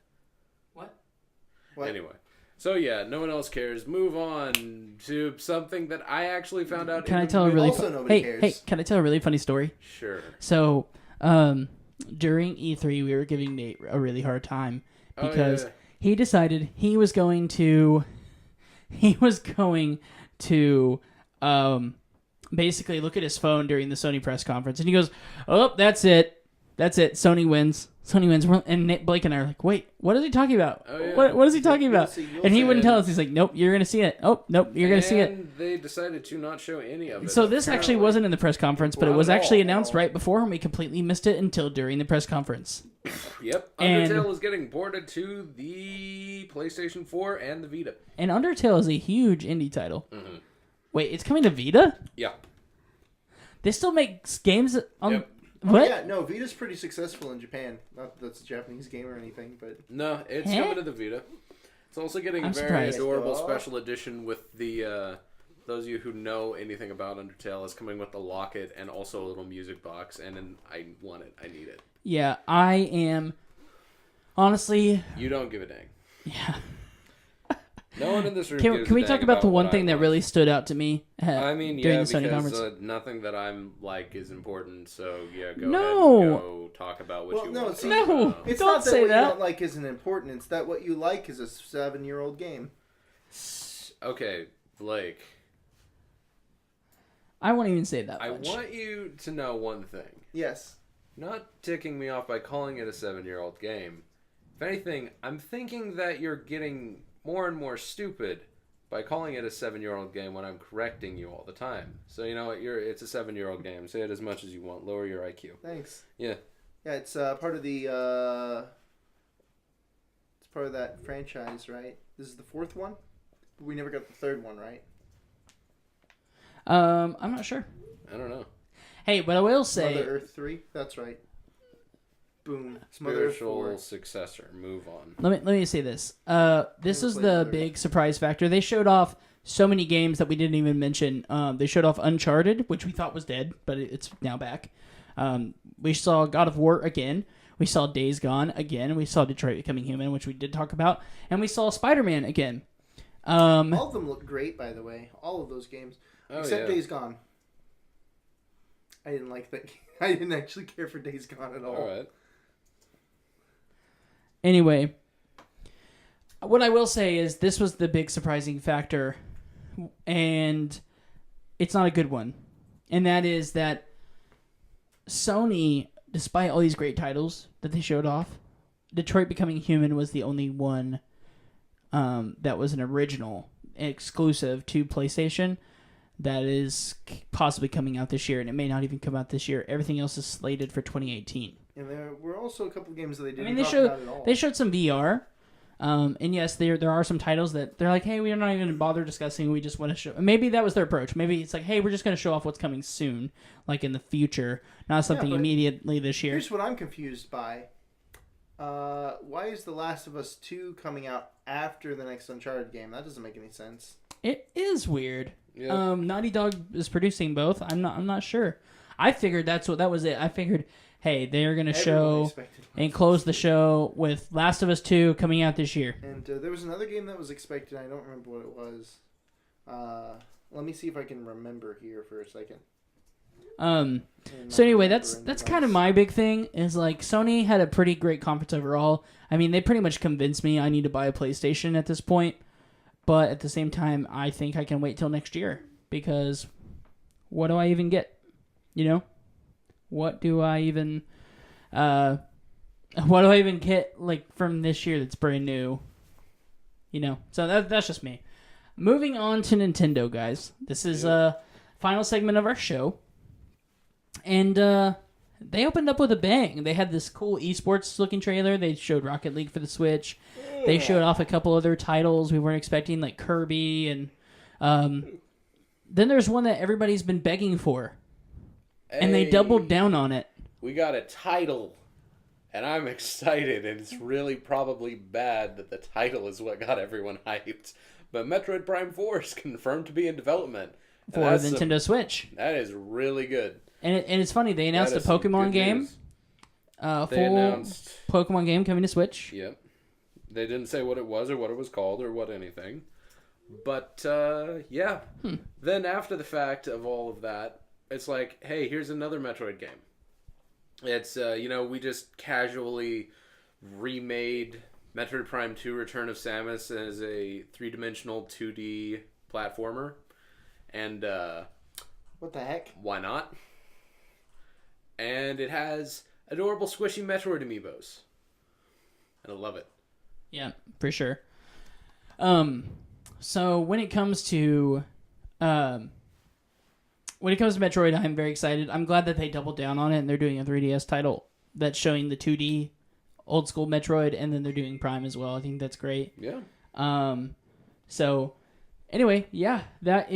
What? Anyway. So yeah, no one else cares. Move on to something that I actually found out. Can in I the tell a really Also nobody cares. hey, can I tell a really funny story? Sure. So, during E3, we were giving Nate a really hard time because he decided he was going to basically look at his phone during the Sony press conference, and he goes, "Oh, that's it. Sony wins. Sony wins." And Blake and I are like, "Wait, what is he talking about? Oh, yeah. What is he talking You'll about?" see, And he see. wouldn't tell us. He's like, "Nope, you're gonna see it. Oh, nope, you're gonna see it." And they decided to not show any of it. So this actually apparently. wasn't in the press conference, but it Not was at actually all. announced right before, and we completely missed it until during the press conference. Yep. And- Undertale is getting ported to the PlayStation 4 and the Vita. And Undertale is a huge indie title. Mm-hmm. Wait, it's coming to Vita? Yeah. They still make games on... Yep. What? Yeah, no, Vita's pretty successful in Japan. Not that that's a Japanese game or anything, but No, it's Huh? coming to the Vita. It's also getting a I'm very surprised. adorable Oh. special edition with the those of you who know anything about Undertale is coming with the locket and also a little music box, and I want it. I need it. Yeah, I am... Honestly... You don't give a dang. Yeah. No one in this room Can gives we a talk dang about the one what thing I that want. really stood out to me I mean, during yeah, the Sony because conference? nothing that I'm like is important. So yeah, go No. ahead and go talk about what Well, you no, want. see- No. it's Don't not that say what that. you don't like isn't important. It's that what you like is a 7-year-old game. Okay, Blake. I won't even say that I much. want you to know one thing. Yes. Not ticking me off by calling it a 7-year-old game. If anything, I'm thinking that you're getting more and more stupid by calling it a 7-year-old game when I'm correcting you all the time. So you know what? It's a 7-year-old game. Say it as much as you want. Lower your IQ. Thanks. Yeah. Yeah, it's part of the. It's part of that franchise, right? This is the fourth one. We never got the third one, right? I'm not sure. I don't know. Hey, but I will say, Mother Earth 3. That's right. Boom. It's Mother Earth 4. Spiritual successor. Move on. let me say this. This is play the Mother big surprise factor. They showed off so many games that we didn't even mention. They showed off Uncharted, which we thought was dead, but it's now back. We saw God of War again. We saw Days Gone again. We saw Detroit Becoming Human, which we did talk about, and we saw Spider-Man again. All of them look great, by the way. All of those games, except Days Gone. I didn't like that. I didn't actually care for Days Gone at all. All right. Anyway, what I will say is this was the big surprising factor, and it's not a good one. And that is that Sony, despite all these great titles that they showed off, Detroit Becoming Human was the only one that was an original exclusive to PlayStation that is possibly coming out this year, and it may not even come out this year. Everything else is slated for 2018. And there were also a couple of games that they didn't they talk showed about at all. they showed some VR, and yes, there are some titles that they're like, hey, we're not even going to bother discussing. We just want to show. Maybe that was their approach. Maybe it's like, hey, we're just going to show off what's coming soon, like in the future, not something but immediately this year. Here's what I'm confused by. Why is The Last of Us 2 coming out after the next Uncharted game? That doesn't make any sense. It is weird. Yeah. Naughty Dog is producing both. I'm not sure. I figured that was it. I figured, hey, they're gonna show and close the show with Last of Us 2 coming out this year. And there was another game that was expected. I don't remember what it was. Let me see if I can remember here for a second. So anyway, that's kind of my big thing. Is like Sony had a pretty great conference overall. I mean, they pretty much convinced me I need to buy a PlayStation at this point. But at the same time, I think I can wait till next year because what do I even get? You know, what do I even get like from this year that's brand new? You know, so that's just me. Moving on to Nintendo, guys. This is a final segment of our show, and they opened up with a bang. They had this cool esports looking trailer. They showed Rocket League for the Switch. They showed off a couple other titles we weren't expecting, like Kirby, and then there's one that everybody's been begging for, and they doubled down on it. We got a title, and I'm excited, and it's really probably bad that the title is what got everyone hyped. But Metroid Prime 4 is confirmed to be in development. For the Nintendo Switch. That is really good. And it's funny, they announced a Pokemon game. Full announced Pokemon game coming to Switch. Yep. They didn't say what it was or what it was called or what anything. But, yeah. Then after the fact of all of that, it's like, hey, here's another Metroid game. It's, we just casually remade Metroid Prime 2 Return of Samus as a 3-dimensional 2D platformer. And, what the heck? Why not? And it has adorable squishy Metroid amiibos. And I love it. Yeah, for sure. So when it comes to Metroid, I'm very excited. I'm glad that they doubled down on it and they're doing a 3DS title that's showing the 2D old school Metroid, and then they're doing Prime as well. I think that's great. Yeah. So anyway, yeah, that's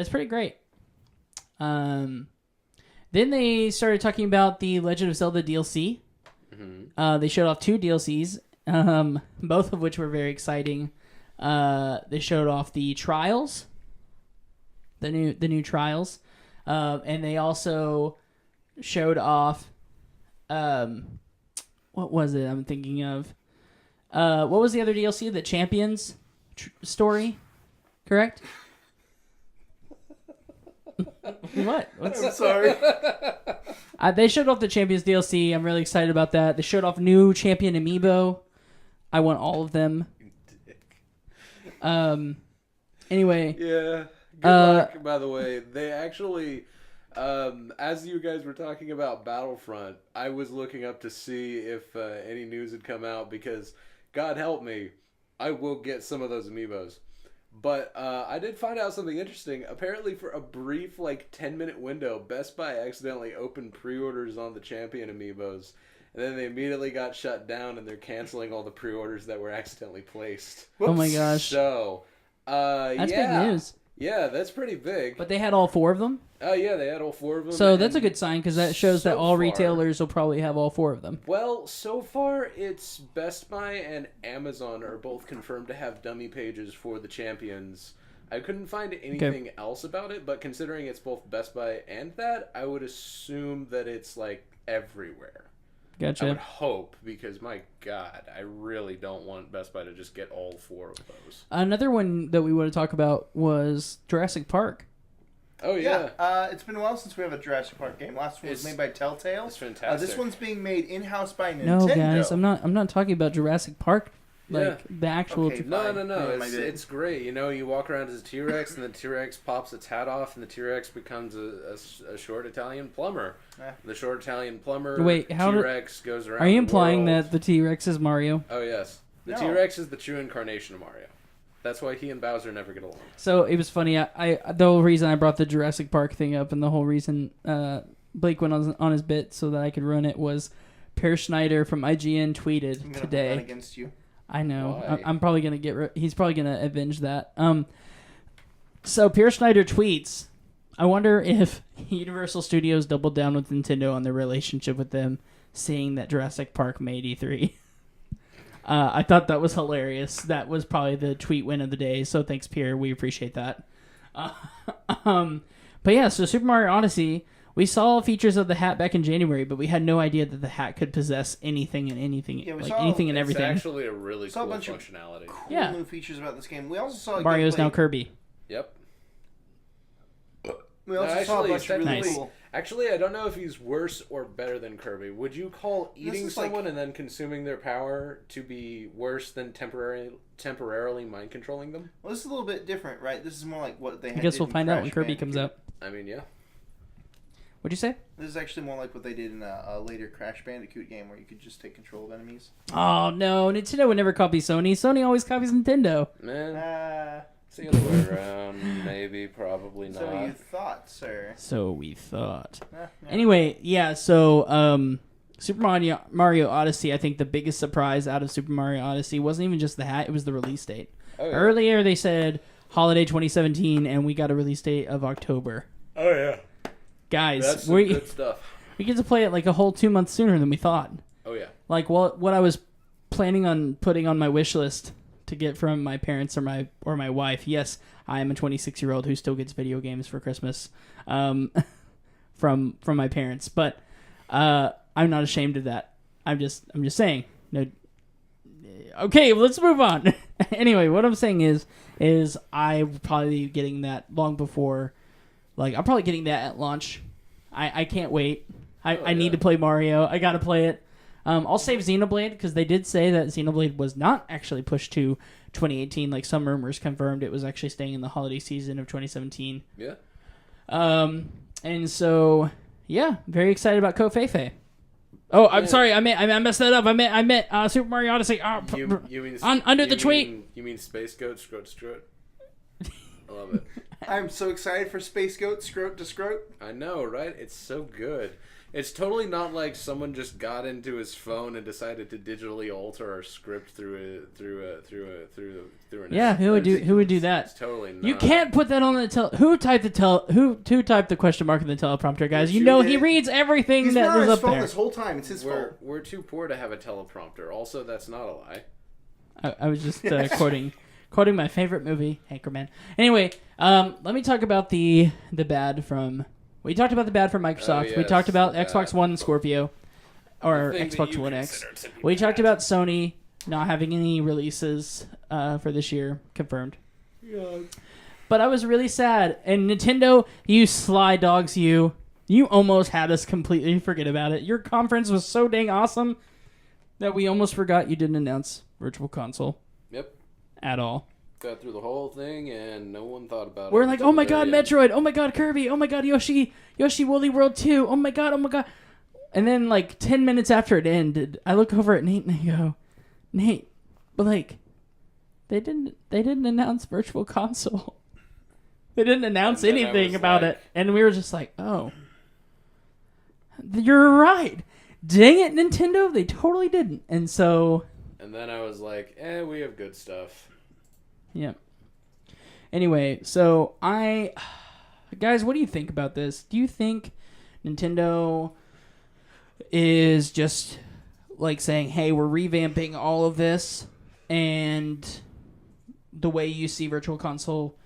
pretty great. Then they started talking about the Legend of Zelda DLC. Mm-hmm. They showed off 2 DLCs, both of which were very exciting. They showed off the Trials, the new Trials, and they also showed off. What was it? I'm thinking of. What was the other DLC? The Champions story, correct? What? I'm sorry. They showed off the Champions DLC. I'm really excited about that. They showed off new Champion Amiibo. I want all of them. Anyway. Yeah. Good luck, by the way. They actually... As you guys were talking about Battlefront, I was looking up to see if any news had come out because, God help me, I will get some of those amiibos. But I did find out something interesting. Apparently, for a brief, 10-minute window, Best Buy accidentally opened pre-orders on the Champion amiibos. And then they immediately got shut down, and they're canceling all the pre-orders that were accidentally placed. Oh my gosh. So, That's yeah. big news. Yeah, that's pretty big. But they had all 4 of them? Oh, yeah, they had all 4 of them. So that's a good sign, because that shows that all far- retailers will probably have all 4 of them. Well, so far, it's Best Buy and Amazon are both confirmed to have dummy pages for the Champions. I couldn't find anything else about it, but considering it's both Best Buy and that, I would assume that it's, everywhere. Gotcha. I would hope, because my God, I really don't want Best Buy to just get all 4 of those. Another one that we want to talk about was Jurassic Park. Oh, yeah. It's been a while since we have a Jurassic Park game. Last one was made by Telltale. It's fantastic. This one's being made in-house by Nintendo. No, guys, I'm not talking about Jurassic Park. The actual... Okay, No. Yeah, It's great. You walk around as a T-Rex, and the T-Rex pops its hat off, and the T-Rex becomes a short Italian plumber. The short Italian plumber. Wait, T-Rex goes around. Are you the implying world. that the T-Rex is Mario? Oh yes, the No. T-Rex is the true incarnation of Mario. That's why he and Bowser never get along. So it was funny. I the whole reason I brought the Jurassic Park thing up, and the whole reason Blake went on his bit so that I could run it was Per Schneider from IGN tweeted I'm gonna today. hold that against you. I know. Why? I'm probably gonna he's probably gonna avenge that. So Per Schneider tweets, I wonder if Universal Studios doubled down with Nintendo on their relationship with them, seeing that Jurassic Park made E3. I thought that was hilarious. That was probably the tweet win of the day. So thanks, Pierre. We appreciate that. But yeah, so Super Mario Odyssey. We saw features of the hat back in January, but we had no idea that the hat could possess anything and anything, Yeah, we like saw- anything and It's everything. actually a really Saw a cool bunch of functionality. Cool Yeah. new features about this game. We also saw Mario's gameplay. now Kirby. Yep. We also No, saw a actually, bunch of really Nice. cool. Actually, I don't know if he's worse or better than Kirby. Would you call eating is like- someone and then consuming their power to be worse than temporarily mind controlling them? Well, this is a little bit different, right? This is more like what they. I guess we'll find out when Kirby comes out. I mean, yeah. What'd you say? This is actually more like what they did in a later Crash Bandicoot game where you could just take control of enemies. Oh no, Nintendo would never copy Sony. Sony always copies Nintendo. Man, it's the other way around. Maybe, probably not. So you thought, sir? So we thought. Yeah. Anyway, yeah. So Super Mario Odyssey. I think the biggest surprise out of Super Mario Odyssey wasn't even just the hat; it was the release date. Oh, yeah. Earlier they said holiday 2017, and we got a release date of October. Oh, yeah. Guys, That's some we good stuff. get to play it like a whole 2 months sooner than we thought. Oh, yeah. Like what I was planning on putting on my wish list to get from my parents or my wife. Yes, I am a 26-year-old who still gets video games for Christmas from my parents, but I'm not ashamed of that. I'm just saying. No. Okay, let's move on. Anyway, what I'm saying is I will probably be getting that long before. Like, I'm probably getting that at launch. I can't wait. I need to play Mario. I gotta play it. I'll save Xenoblade because they did say that Xenoblade was not actually pushed to 2018 like some rumors confirmed. It was actually staying in the holiday season of 2017. Yeah. And so, yeah, very excited about Ko-Fei-Fei. Oh, I'm sorry. I messed that up. I meant Super Mario Odyssey. You mean under the tweet. You mean Space Goat, Scroat? I love it. I'm so excited for Space Goat, Scroat to Scroat. I know, right? It's so good. It's totally not like someone just got into his phone and decided to digitally alter our script through an. Yeah, who would do that? It's totally not. You can't put that on the who typed the question mark in the teleprompter, guys? You know he reads everything He's been that on is his up phone there. this whole time. It's his fault. We're too poor to have a teleprompter. Also, that's not a lie. I was just quoting my favorite movie, Anchorman. Anyway, let me talk about the bad from. We talked about the bad from Microsoft. Oh, We yes, talked about the Xbox bad. One and Scorpio, or The thing that Xbox you One X. consider to be We bad. talked about Sony not having any releases for this year confirmed. Yeah. But I was really sad. And Nintendo, you sly dogs, you almost had us completely forget about it. Your conference was so dang awesome that we almost forgot you didn't announce Virtual Console Yep. at all. got through the whole thing and no one thought about it. We're like, oh my god, end. Metroid, oh my god, Kirby, oh my god, Yoshi Woolly World 2, oh my god. And then like 10 minutes after it ended, I look over at Nate and I go, Nate, but like, they didn't announce Virtual Console. They didn't announce anything about it. And we were just like, oh, you're right. Dang it, Nintendo, they totally didn't. And so... And then I was like, we have good stuff. Yeah. Anyway, so guys, what do you think about this? Do you think Nintendo is just like saying, hey, we're revamping all of this and the way you see Virtual Console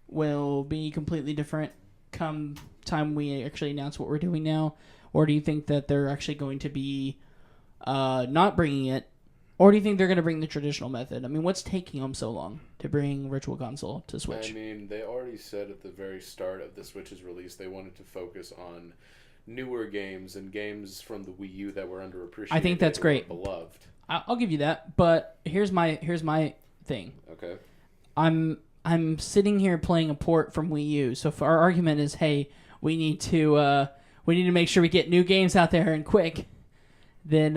will be completely different come time we actually announce what we're doing now? Or do you think that they're actually going to be not bringing it? Or do you think they're going to bring the traditional method? I mean, what's taking them so long to bring Virtual Console to Switch? I mean, they already said at the very start of the Switch's release they wanted to focus on newer games and games from the Wii U that were underappreciated. I think that's great. Beloved. I'll give you that, but here's my thing. Okay. I'm sitting here playing a port from Wii U, so if our argument is, hey, we need to make sure we get new games out there and quick, then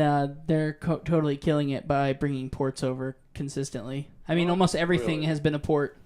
they're totally killing it by bringing ports over consistently. I mean, almost everything has been a port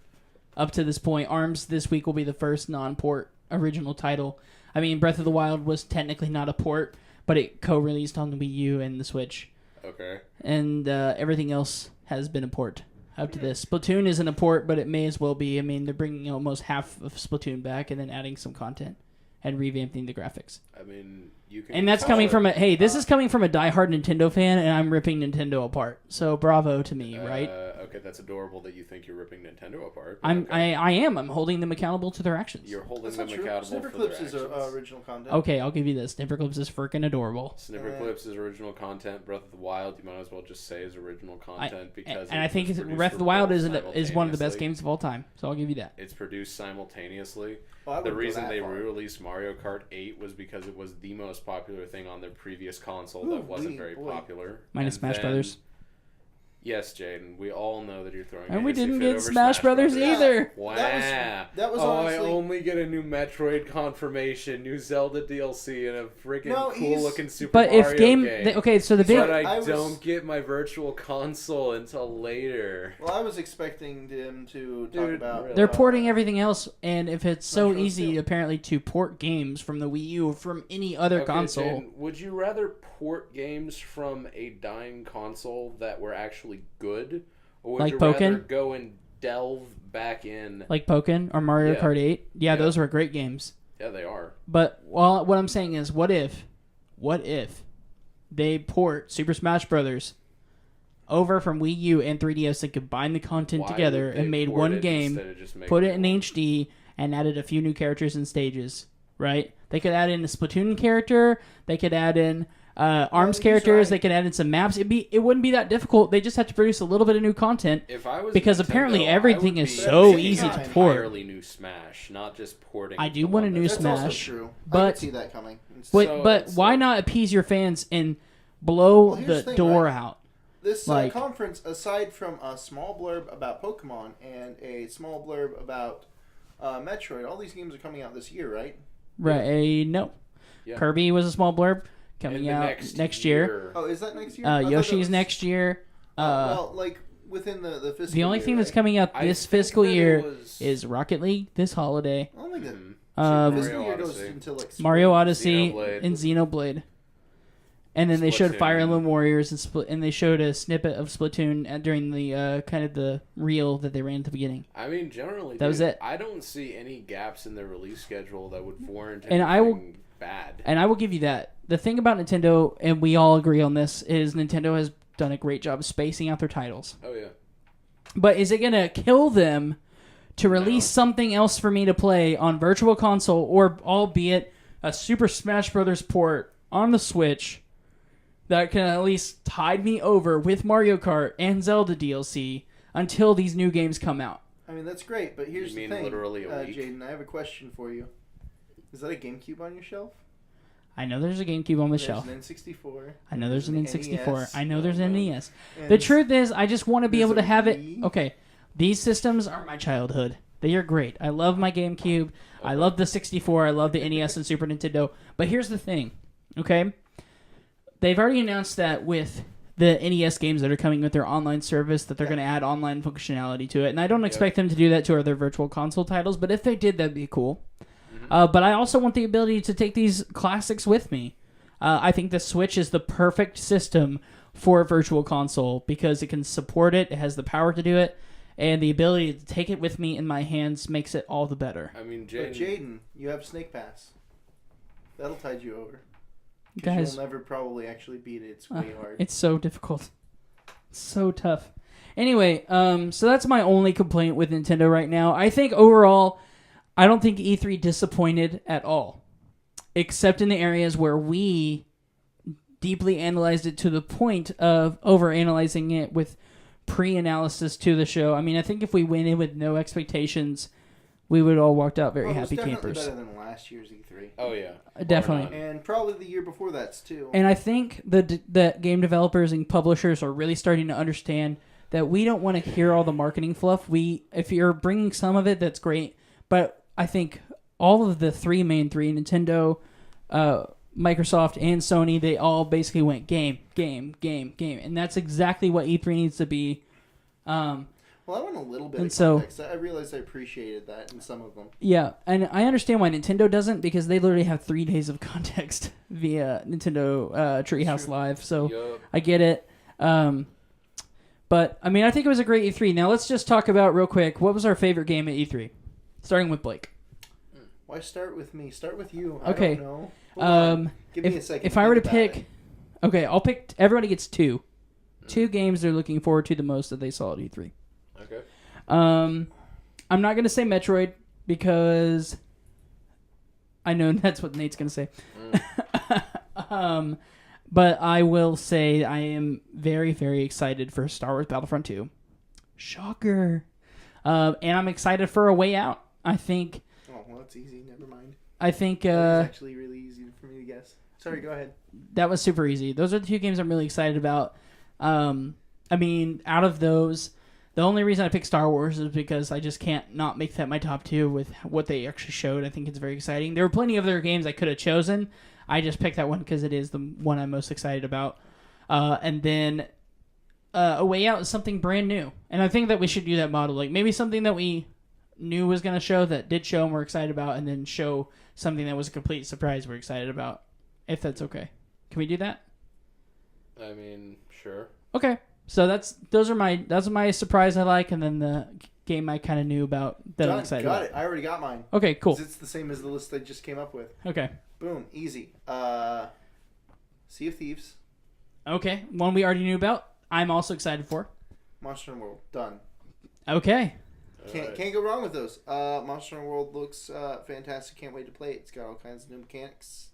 up to this point. ARMS this week will be the first non-port original title. I mean, Breath of the Wild was technically not a port, but it co-released on the Wii U and the Switch. Okay. And everything else has been a port up to this. Splatoon isn't a port, but it may as well be. I mean, they're bringing almost half of Splatoon back and then adding some content and revamping the graphics. I mean, you can... And that's coming from this is coming from a diehard Nintendo fan, and I'm ripping Nintendo apart. So bravo to me, right? Okay, that's adorable that you think you're ripping Nintendo apart. I am. I'm holding them accountable to their actions. You're holding That's them not true. accountable Snipper for Clips their is actions. original content. Okay, I'll give you this. Snipper Clips is freaking adorable. Snipper Clips is original content. Breath of the Wild, you might as well just say is original content because... And I think Breath of the Wild is one of the best games of all time. So I'll give you that. It's produced simultaneously. Well, the reason they re-released Mario Kart 8 was because it was the most popular thing on their previous console that wasn't very popular. Minus Smash Brothers. Yes, Jaden, we all know that you're throwing. And we didn't get Smash Brothers either. Wow. That was honestly... I only get a new Metroid confirmation, new Zelda DLC, and a freaking cool-looking Super Mario game. Okay, so the big... But I don't get my Virtual Console until later. Well, I was expecting them to talk about... They're porting everything else, and if it's so easy, apparently, to port games from the Wii U or from any other console... Jaden, would you rather port games from a dying console that were actually good, or would you rather go and delve back in like Pokken or Mario Kart 8? Yeah, those were great games. Yeah, they are. But what I'm saying is, what if they port Super Smash Brothers over from Wii U and 3DS and combined the content together and made one game, put it in HD, and added a few new characters and stages, right? They could add in a Splatoon character, they could add in ARMS characters, they could add in some maps. It wouldn't be that difficult. They just have to produce a little bit of new content. If I was because Nintendo, apparently everything is so easy to port. Entirely new Smash, not just porting. I do want a new Smash. That's also true. But I could see that coming. But why not appease your fans and blow the door out? This conference, aside from a small blurb about Pokemon and a small blurb about Metroid, all these games are coming out this year, right? Right. No. Yeah. Kirby was a small blurb. Coming out next year. Oh, is that next year? Yoshi's next year. Well, like within the fiscal the only thing that's coming out this fiscal year is Rocket League this holiday. I don't think that fiscal year goes until like Mario Odyssey and Xenoblade. And then they showed Fire Emblem Warriors and they showed a snippet of Splatoon during the kind of the reel that they ran at the beginning. I mean, generally, that was it. I don't see any gaps in their release schedule that would warrant anything bad. And I will give you that. The thing about Nintendo, and we all agree on this, is Nintendo has done a great job of spacing out their titles. Oh, yeah. But is it going to kill them to release something else for me to play on Virtual Console, or albeit a Super Smash Brothers port on the Switch that can at least tide me over with Mario Kart and Zelda DLC until these new games come out? I mean, that's great, but here's the thing. Literally a week? Jaden, I have a question for you. Is that a GameCube on your shelf? I know there's a GameCube on the shelf. There's an N64. I know there's an N64. NES. I know there's an NES. The truth is, I just want to be able to have it. Okay, These systems are my childhood. They are great. I love my GameCube. I love the 64. I love the NES and Super Nintendo. But here's the thing, okay? They've already announced that with the NES games that are coming with their online service, that they're going to add online functionality to it. And I don't expect them to do that to other Virtual Console titles, but if they did, that'd be cool. But I also want the ability to take these classics with me. I think the Switch is the perfect system for a Virtual Console because it can support it, it has the power to do it, and the ability to take it with me in my hands makes it all the better. I mean, Jaden, you have Snake Pass. That'll tide you over. Guys, you'll never probably actually beat it. It's way hard. It's so difficult. It's so tough. Anyway, so that's my only complaint with Nintendo right now. I think overall, I don't think E3 disappointed at all, except in the areas where we deeply analyzed it to the point of overanalyzing it with pre-analysis to the show. I mean, I think if we went in with no expectations, we would all walked out very happy campers. Better than last year's E3. Oh yeah, definitely, and probably the year before that's too. And I think that game developers and publishers are really starting to understand that we don't want to hear all the marketing fluff. If you're bringing some of it, that's great, but I think all of the main three, Nintendo, Microsoft, and Sony, they all basically went game, and that's exactly what E3 needs to be. Well, I want a little bit of context. I realized I appreciated that in some of them. Yeah, and I understand why Nintendo doesn't, because they literally have 3 days of context via Nintendo Treehouse Live, so I get it. But, I mean, I think it was a great E3. Now, let's just talk about, real quick, what was our favorite game at E3? Starting with Blake. Why start with me? Start with you. Okay. I don't know. Hold on. Give me a second. If I were to pick... Okay, I'll pick... Everybody gets 2. 2 games they're looking forward to the most that they saw at E3. Okay. I'm not going to say Metroid because I know that's what Nate's going to say. But I will say I am very, very excited for Star Wars Battlefront 2. Shocker. And I'm excited for A Way Out. I think... Oh, well, that's easy. Never mind. I think... That's actually really easy for me to guess. Sorry, go ahead. That was super easy. Those are the 2 games I'm really excited about. I mean, out of those... The only reason I picked Star Wars is because I just can't not make that my top 2 with what they actually showed. I think it's very exciting. There were plenty of other games I could have chosen. I just picked that one because it is the one I'm most excited about. And then A Way Out is something brand new. And I think that we should do that model. Like maybe something that we knew was going to show that did show and we're excited about, and then show something that was a complete surprise we're excited about, if that's okay. Can we do that? I mean, sure. Okay. So that's my surprise I like, and then the game I kind of knew about that I'm excited about. Got it. I already got mine. Okay, cool. It's the same as the list I just came up with. Okay. Boom, easy. Sea of Thieves. Okay, one we already knew about. I'm also excited for. Monster Hunter World. Done. Okay. Can't go wrong with those. Monster Hunter World looks fantastic. Can't wait to play it. It's got all kinds of new mechanics.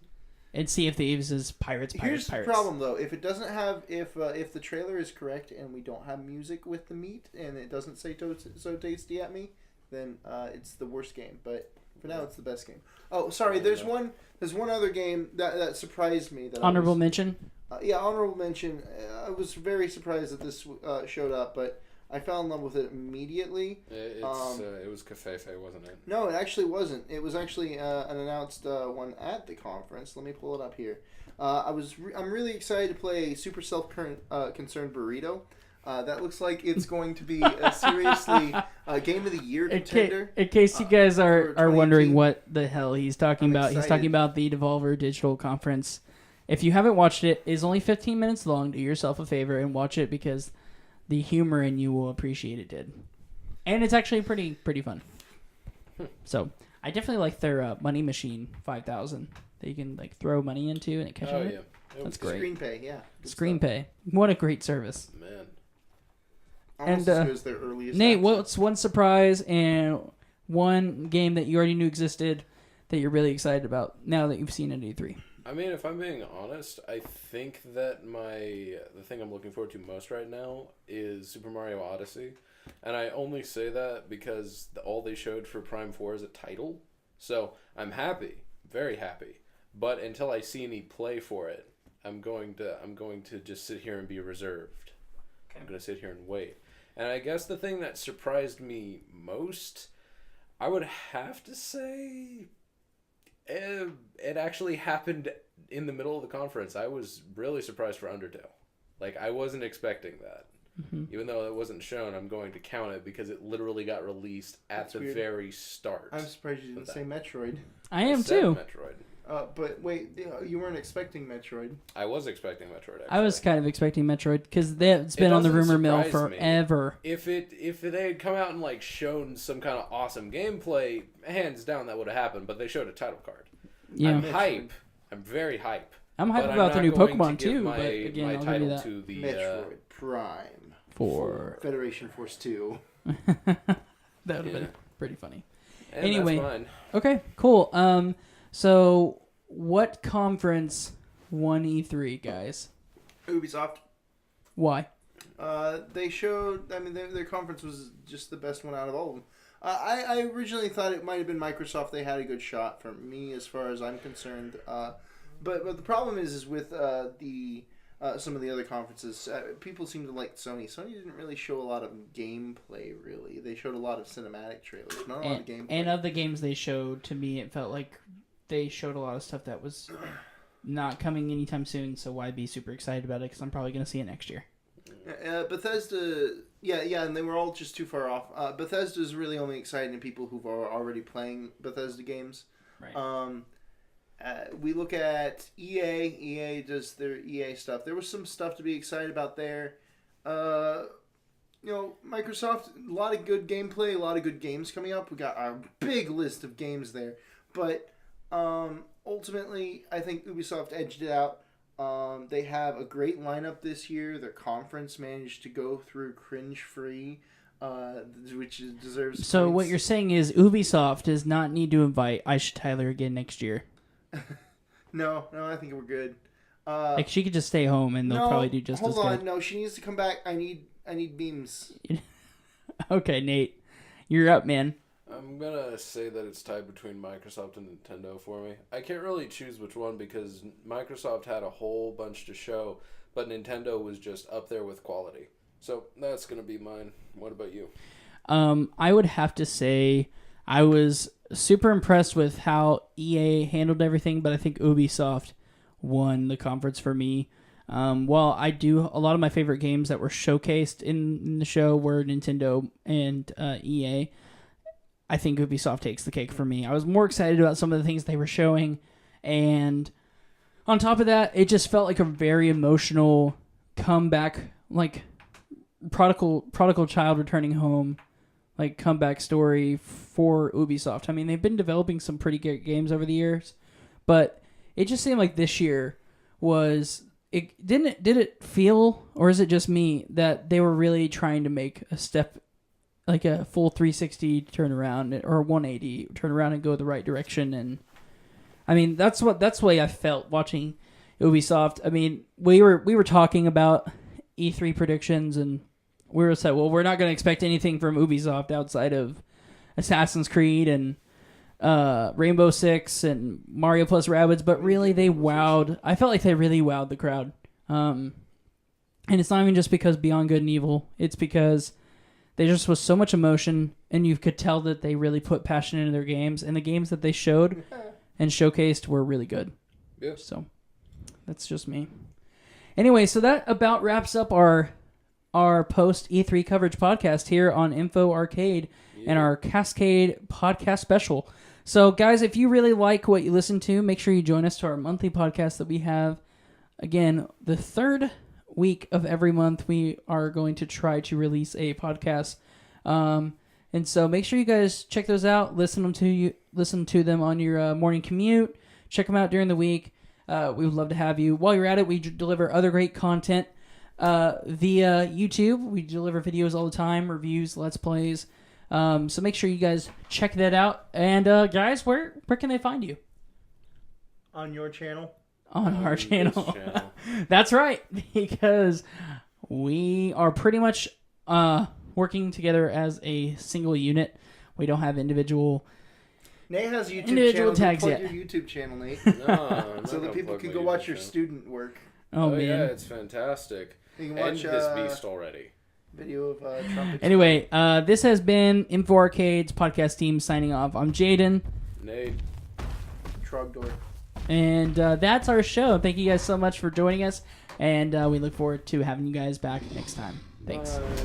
And Sea of Thieves is pirates. Here's the problem, though. If it doesn't have, if the trailer is correct and we don't have music with the meat and it doesn't say so tasty at me, then it's the worst game. But for now, it's the best game. Oh, sorry. There's one other game that surprised me. Honorable mention. Yeah, honorable mention. I was very surprised that this showed up, but I fell in love with it immediately. It was Cafefe, wasn't it? No, it actually wasn't. It was actually an announced one at the conference. Let me pull it up here. I'm really excited to play Super Self-Concerned Burrito. That looks like it's going to be a seriously Game of the Year contender. In case you guys are wondering what the hell he's talking about, he's talking about the Devolver Digital Conference. If you haven't watched it, it's only 15 minutes long. Do yourself a favor and watch it because the humor in you will appreciate it, did. And it's actually pretty fun. So, I definitely like their Money Machine 5000 that you can like throw money into and it catches it. Yeah. That's great. ScreenPay, yeah. ScreenPay. What a great service. Man. Almost as good as their earliest Nate, access. what's one surprise and one game that you already knew existed that you're really excited about now that you've seen it at E3? I mean, if I'm being honest, I think that the thing I'm looking forward to most right now is Super Mario Odyssey. And I only say that because all they showed for Prime 4 is a title. So I'm happy, very happy. But until I see any play for it, I'm going to just sit here and be reserved. Okay. I'm going to sit here and wait. And I guess the thing that surprised me most, I would have to say, it actually happened in the middle of the conference. I was really surprised for Undertale. Like, I wasn't expecting that. Mm-hmm. Even though it wasn't shown, I'm going to count it because it literally got released at the very start. I'm surprised you didn't say Metroid. I am too. Metroid. But wait, you weren't expecting Metroid. I was expecting Metroid. Actually. I was kind of expecting Metroid because it's been on the rumor mill forever. If they had come out and like shown some kind of awesome gameplay, hands down that would have happened. But they showed a title card. Yeah. I'm hype. I'm very hype. I'm hype about the new Pokemon too. But again, my I'll title give you that. to the Metroid Prime for Federation Force 2. That would have been pretty funny. And anyway, that's mine. Okay, cool. So what conference won E3, guys? Ubisoft. Why? They showed. I mean, their conference was just the best one out of all of them. I originally thought it might have been Microsoft. They had a good shot for me, as far as I'm concerned. But the problem is with some of the other conferences, people seem to like Sony. Sony didn't really show a lot of gameplay, really. They showed a lot of cinematic trailers, not a lot of gameplay. And of the games they showed, to me, it felt like they showed a lot of stuff that was not coming anytime soon, so why be super excited about it? Because I'm probably going to see it next year. Bethesda, yeah, and they were all just too far off. Bethesda is really only exciting to people who are already playing Bethesda games. Right. We look at EA. EA does their EA stuff. There was some stuff to be excited about there. Microsoft, a lot of good gameplay, a lot of good games coming up. We got our big list of games there. But ultimately, I think Ubisoft edged it out. They have a great lineup this year. Their conference managed to go through cringe-free, which deserves So points. what you're saying is Ubisoft does not need to invite Aisha Tyler again next year. No, I think we're good. Like she could just stay home and they'll probably do just as good. Hold on, no, she needs to come back. I need beams. Okay, Nate, you're up, man. I'm gonna say that it's tied between Microsoft and Nintendo for me. I can't really choose which one because Microsoft had a whole bunch to show, but Nintendo was just up there with quality. So that's gonna be mine. What about you? I would have to say I was super impressed with how EA handled everything, but I think Ubisoft won the conference for me. While I do a lot of my favorite games that were showcased in the show were Nintendo and EA. I think Ubisoft takes the cake for me. I was more excited about some of the things they were showing, and on top of that, it just felt like a very emotional comeback, like prodigal child returning home, like comeback story for Ubisoft. I mean, they've been developing some pretty good games over the years, but it just seemed like this year was it did it feel, or is it just me, that they were really trying to make a step, like a full 360 turnaround or 180 turn around and go the right direction. And I mean, that's the way I felt watching Ubisoft. I mean, we were talking about E3 predictions, and we were said, well, we're not going to expect anything from Ubisoft outside of Assassin's Creed and Rainbow Six and Mario plus Rabbids, but really they wowed. I felt like they really wowed the crowd. And it's not even just because Beyond Good and Evil. It's because there just was so much emotion, and you could tell that they really put passion into their games, and the games that they showed and showcased were really good. Yeah. So that's just me. Anyway, so that about wraps up our post E3 coverage podcast here on Info Arcade and our Castcade podcast special. So guys, if you really like what you listen to, make sure you join us to our monthly podcast that we have. Again, the third week of every month, we are going to try to release a podcast. And so make sure you guys check those out. Listen to them on your morning commute. Check them out during the week. We would love to have you. While you're at it, we deliver other great content via YouTube. We deliver videos all the time, reviews, let's plays. So make sure you guys check that out. And guys, where can they find you? On your channel. On our channel. That's right, because we are pretty much working together as a single unit. We don't have individual. Nate has a YouTube individual channel. tags Plug yet. your YouTube channel, Nate. No, so that people can go watch your student work. Oh man, yeah, it's fantastic. You can watch and this beast already. video of Trump. Anyway, this has been Info Arcade's podcast team signing off. I'm Jaden. Nate. Trogdor. And that's our show. Thank you guys so much for joining us. And we look forward to having you guys back next time. Thanks. Bye.